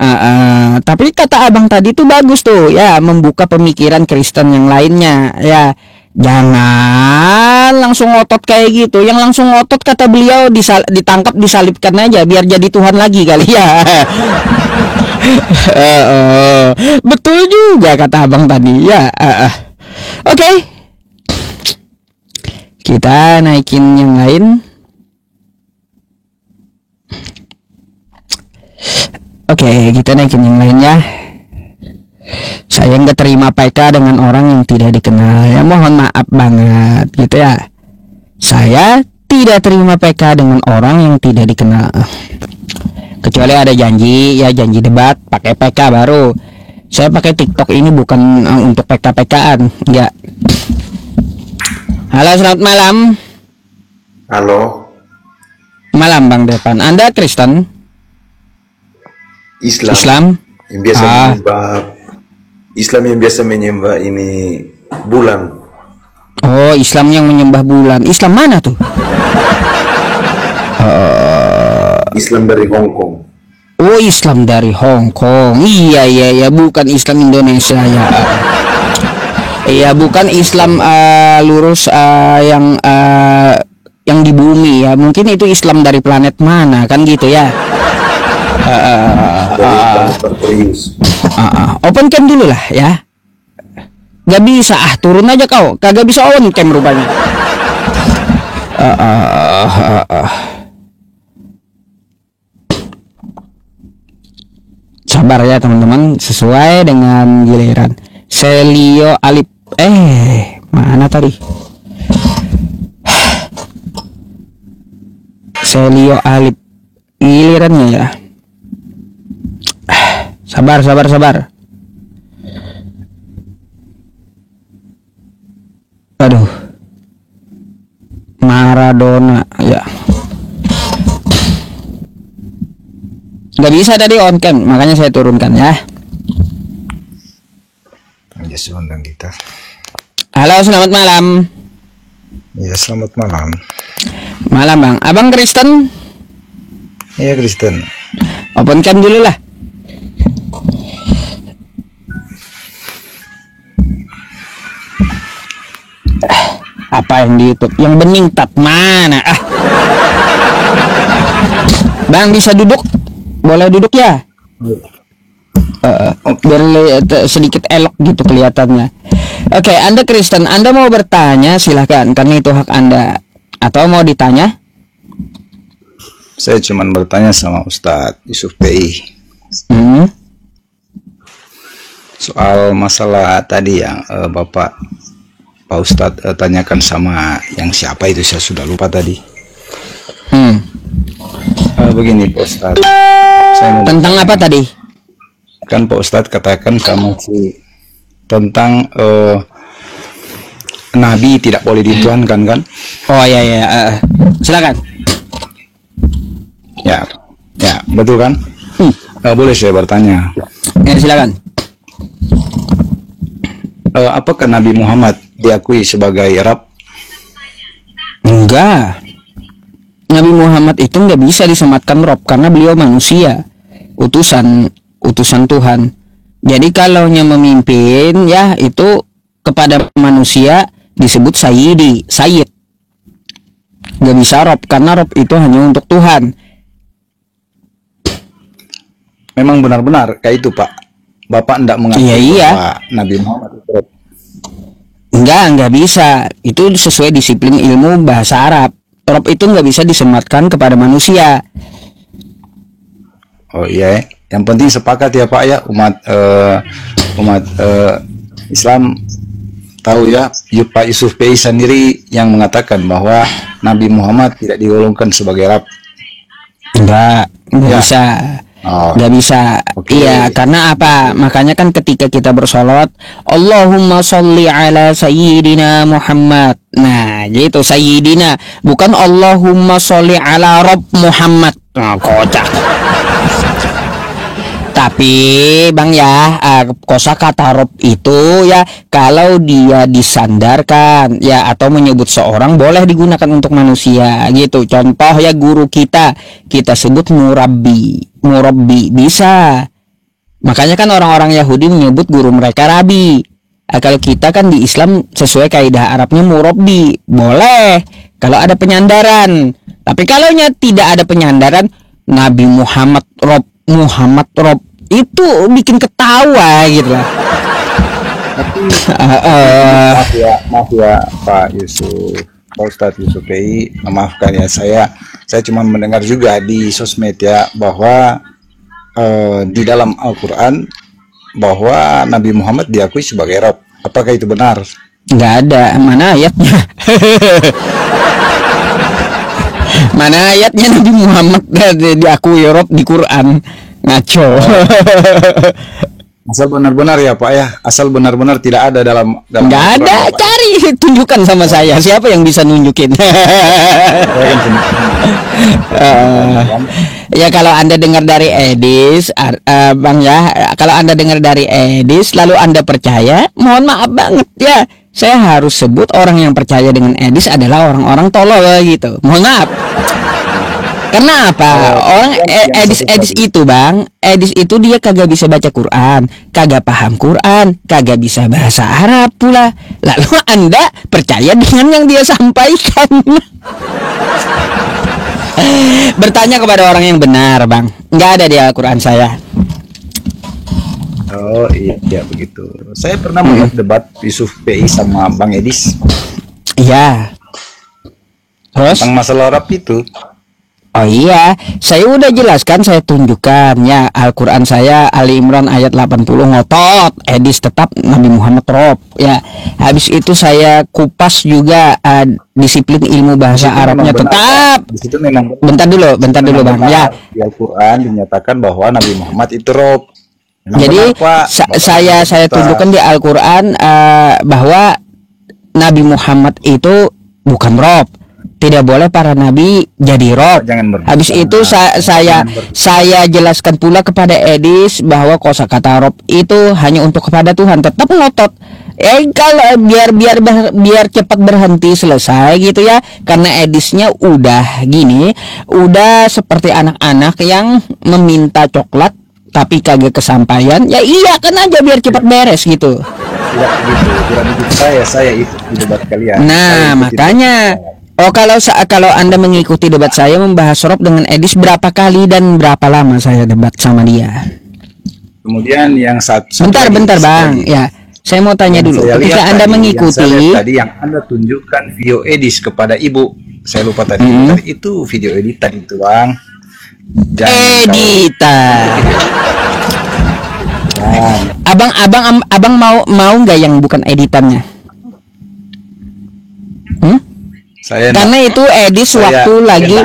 Tapi kata Abang tadi tuh bagus tuh ya, membuka pemikiran Kristen yang lainnya ya. Jangan langsung ngotot kayak gitu. Yang langsung ngotot kata beliau ditangkap, disalibkan aja biar jadi Tuhan lagi kali ya. Betul juga kata Abang tadi ya. Oke. Kita naikin yang lain. Oke, kita naikin yang lain ya. Saya nggak terima PK dengan orang yang tidak dikenal ya, mohon maaf banget gitu ya. Saya tidak terima PK dengan orang yang tidak dikenal, kecuali ada janji ya, janji debat pakai PK baru. Saya pakai TikTok ini bukan untuk PK-PKan ya. Halo, selamat malam. Halo. Malam Bang Depan. Anda Kristen? Islam? Yang biasa menyembah Islam, yang biasa menyembah ini bulan. Oh, Islam yang menyembah bulan. Islam mana tuh? Islam dari Hong Kong. Oh, Islam dari Hong Kong. Iya, bukan Islam Indonesia ya. Iya, bukan Islam lurus yang di bumi ya. Mungkin itu Islam dari planet mana kan gitu ya. Open cam dulu lah ya. Gak bisa turun aja kau. Kagak bisa on cam rupanya. Sabar ya teman-teman, sesuai dengan giliran. Selio Alip. Mana tadi? Selio Alip. Gilirannya ya. Sabar. Aduh. Maradona ya. Gak bisa tadi on cam, makanya saya turunkan ya. Ya, undang kita. Halo, selamat malam. Ya, selamat malam. Malam Bang. Abang Kristen? Iya, Kristen. Open cam dulu lah. Apa yang di YouTube? Yang bening tat mana? Bang bisa duduk? Boleh duduk ya? Biar sedikit elok gitu kelihatannya. Oke, Anda Kristen, Anda mau bertanya silahkan, karena itu hak Anda. Atau mau ditanya? Saya cuma bertanya sama Ustadz Yusuf PI. Soal masalah tadi yang Bapak Pak Ustadz tanyakan sama yang siapa itu, saya sudah lupa tadi. Begini Pak Ustadz, saya mau Tentang apa tadi? kan Pak Ustadz katakan sama si tentang Nabi tidak boleh dituhankan kan? Oh ya ya, silakan. Ya, ya betul kan? Boleh saya bertanya? Ya, silakan. Apakah Nabi Muhammad diakui sebagai Rabb? Enggak. Nabi Muhammad itu nggak bisa disematkan Rob karena beliau manusia, utusan Tuhan. Jadi kalaunya memimpin ya itu kepada manusia disebut Sayyid. Nggak bisa Rob karena Rob itu hanya untuk Tuhan. Memang benar-benar kayak itu Pak. Bapak enggak mengakui bahwa Nabi Muhammad itu Rob? Enggak bisa. Itu sesuai disiplin ilmu bahasa Arab. Rob itu nggak bisa disematkan kepada manusia. Oh iya, yang penting sepakat ya Pak ya, umat Islam tahu ya, Pak Yusuf PI sendiri yang mengatakan bahwa Nabi Muhammad tidak digolongkan sebagai Rabb. Enggak Ya. bisa. Nggak bisa. Iya, karena apa? Makanya kan ketika kita bersolawat, Allahumma sholli ala sayyidina Muhammad. Nah, gitu sayyidina, bukan Allahumma sholli ala Rabb Muhammad. Nah, kocak. Tapi Bang ya, kosakata Rob itu ya kalau dia disandarkan ya atau menyebut seorang boleh digunakan untuk manusia gitu. Contoh ya guru kita sebut murabbi bisa. Makanya kan orang-orang Yahudi menyebut guru mereka rabi. Kalau kita kan di Islam sesuai kaidah Arabnya murabbi boleh kalau ada penyandaran. Tapi kalaunya tidak ada penyandaran, Nabi Muhammad Rob itu bikin ketawa gitu lah. Maaf ya Pak Yusuf, Pak Ustadz Yusuf PI, maafkan ya, saya cuma mendengar juga di sosmed ya bahwa di dalam Al-Quran bahwa Nabi Muhammad diakui sebagai Rabb. Apakah itu benar? Nggak ada, mana ayatnya? Mana ayatnya Nabi Muhammad diakui Rabb di Quran? Ngaco. Asal benar-benar ya Pak ya, asal benar-benar tidak ada dalam nggak ada, Bapak. cari tunjukkan sama saya, siapa yang bisa nunjukin. Ya kalau Anda dengar dari Edis, Bang ya, kalau Anda dengar dari Edis lalu Anda percaya, mohon maaf banget ya, saya harus sebut orang yang percaya dengan Edis adalah orang-orang tolol gitu. Mohon maaf. Karena apa? Orang Edis itu Bang, Edis itu dia kagak bisa baca Quran, kagak paham Quran, kagak bisa bahasa Arab pula. Lalu Anda percaya dengan yang dia sampaikan. Bertanya kepada orang yang benar Bang. Nggak ada di Al-Quran saya. Oh iya begitu. Saya pernah melihat debat Yusuf PI sama Bang Edis. Iya. Terus? Tentang masalah Arab itu. Oh iya, saya udah jelaskan, saya tunjukkan ya Al-Quran saya Ali Imran ayat 80 ngotot, Edis tetap Nabi Muhammad Rob ya. Habis itu saya kupas juga disiplin ilmu bahasa Arabnya tetap. Di situ memang bentar dulu Bang ya. Di Al-Quran dinyatakan bahwa Nabi Muhammad itu Rob. Jadi saya tunjukkan di Al-Quran bahwa Nabi Muhammad itu bukan Rob. Tidak boleh para nabi jadi Rob. Habis itu saya jelaskan pula kepada Edis bahwa kosakata Rob itu hanya untuk kepada Tuhan. Tetap ngotot. Kalau biar cepat berhenti selesai gitu ya. Karena Edisnya udah gini, udah seperti anak-anak yang meminta coklat tapi kagak kesampaian. Ya iya kan aja biar cepat beres gitu. Tidak begitu saya itu di debat kalian. Nah, makanya kalau Anda mengikuti debat saya membahas Rob dengan Edis berapa kali dan berapa lama saya debat sama dia. Kemudian yang bentar Bang ya, saya mau tanya dulu ketika Anda mengikuti tadi yang Anda tunjukkan video Edis kepada Ibu, saya lupa tadi itu video editan itu Bang. Editan. Abang mau nggak yang bukan editannya? Saya Karena itu Edis waktu lagi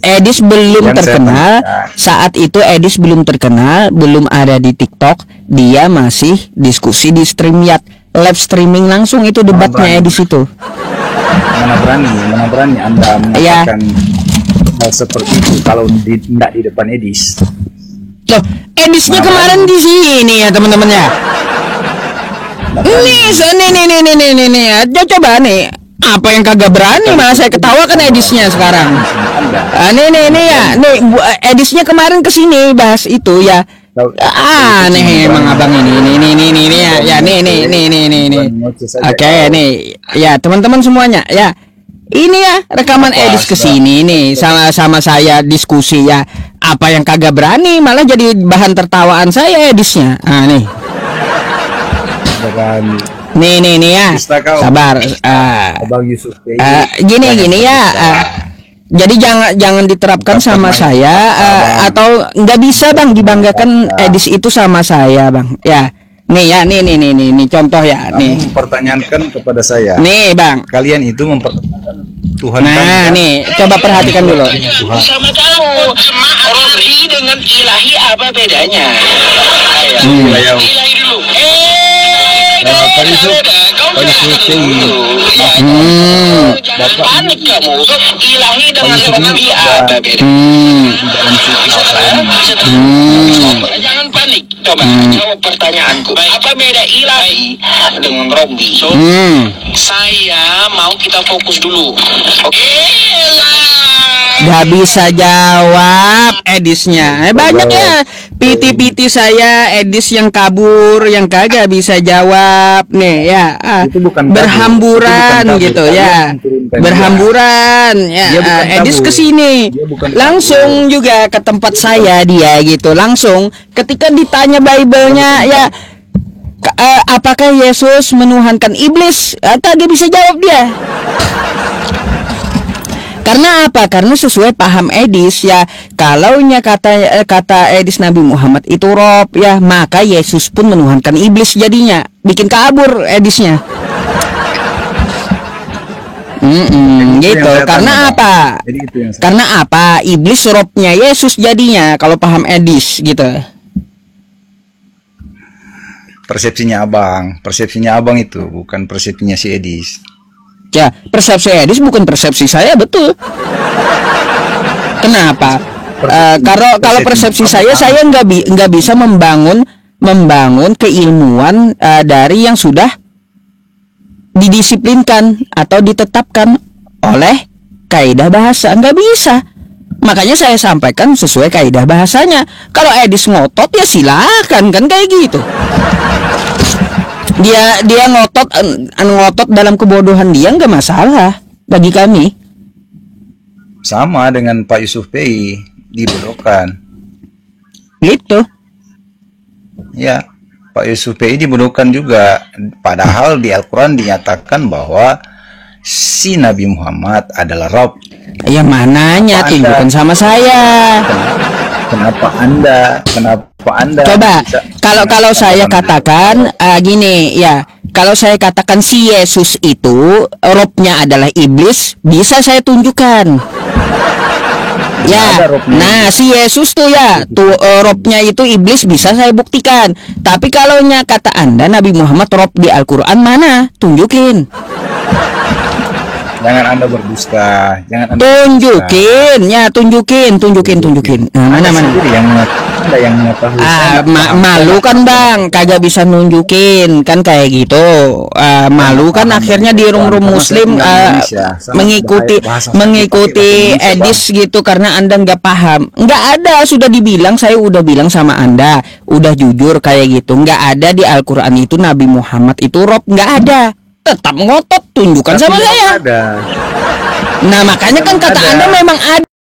Edis belum terkenal. Saat itu Edis belum terkenal, belum ada di TikTok. Dia masih diskusi di StreamYard, live streaming langsung itu debatnya Edis itu. mana berani Anda mengatakan hal seperti itu kalau tidak di depan Edis. Loh, Edisnya kemarin di sini ya teman-teman ya. Nih, coba nih. Apa yang kagak berani, malah saya ketawa kan Edisnya sekarang. Nih ya, Edisnya kemarin kesini bahas itu ya. Nih emang abang ini ya nih. Oke nih, ya teman-teman semuanya ya. Ini ya rekaman Edis kesini nih sama saya diskusi ya. Apa yang kagak berani, malah jadi bahan tertawaan saya Edisnya. Nih. Nih ya, sabar. Abang Yusuf Gini ya. Jadi jangan diterapkan sama saya atau nggak bisa bang dibanggakan Edis itu sama saya bang. Ya, nih ya, nih contoh ya. Nih. Mempertanyakan kepada saya. Nih bang. Kalian itu mempertanyakan Tuhan. Nah, nih coba perhatikan dulu. Sama kamu, Robi dengan ilahi apa bedanya? Ilahi dulu. Pak Yusuf Jangan panik kamu. Ilahi dengan Robi apa bedanya? Jangan panik. Coba jawab pertanyaanku. Apa beda ilahi dengan Robi? Saya mau kita fokus dulu. Oke. Gak bisa jawab Edisnya. Banyak ya piti saya Edis yang kabur, yang kagak bisa jawab nih ya. Berhamburan gitu ya. Berhamburan ya. Edis kesini langsung juga ke tempat saya dia gitu. Langsung ketika ditanya Bible-nya ya, apakah Yesus menuhankan iblis? Kagak bisa jawab dia. Karena apa? Karena sesuai paham Edis ya, kalaunya kata Edis Nabi Muhammad itu Rob ya, maka Yesus pun menuhankan iblis jadinya, bikin kabur Edisnya. Gitu. Karena apa? Karena apa? Iblis Robnya Yesus jadinya kalau paham Edis gitu. Persepsinya abang itu bukan persepsinya si Edis. Ya, persepsi Edis bukan persepsi saya, betul. Kenapa? Kalau persepsi saya nggak bisa membangun keilmuan dari yang sudah didisiplinkan atau ditetapkan oleh kaidah bahasa, nggak bisa. Makanya saya sampaikan sesuai kaidah bahasanya. Kalau Edis ngotot ya silakan kan kayak gitu. Dia ngotot dalam kebodohan dia nggak masalah bagi kami. Sama dengan Pak Yusuf PI dibodohkan. Gitu. Ya, Pak Yusuf PI dibodohkan juga. Padahal di Al-Quran dinyatakan bahwa si Nabi Muhammad adalah Rob. Ya mananya tunjukkan sama saya. Kenapa Anda coba kalau saya katakan gini ya, kalau saya katakan si Yesus itu Robnya adalah iblis, bisa saya tunjukkan ya. Nah si Yesus tuh ya Robnya itu iblis, bisa saya buktikan. Tapi kalau kata Anda Nabi Muhammad Rob di Al-Quran, mana? Tunjukin. Jangan Anda berdusta, tunjukin. Nah, mana yang mengetahui. Malu kan bang, kagak bisa nunjukin kan kayak gitu. Malu kan akhirnya di room Muslim mengikuti Edis gitu karena Anda nggak paham. Nggak ada, sudah dibilang, saya udah bilang sama Anda, udah jujur kayak gitu. Nggak ada di Al-Quran itu Nabi Muhammad itu Rob, nggak ada. Tetap ngotot tunjukkan sama saya. Ada. Nah makanya kan kata Anda memang ada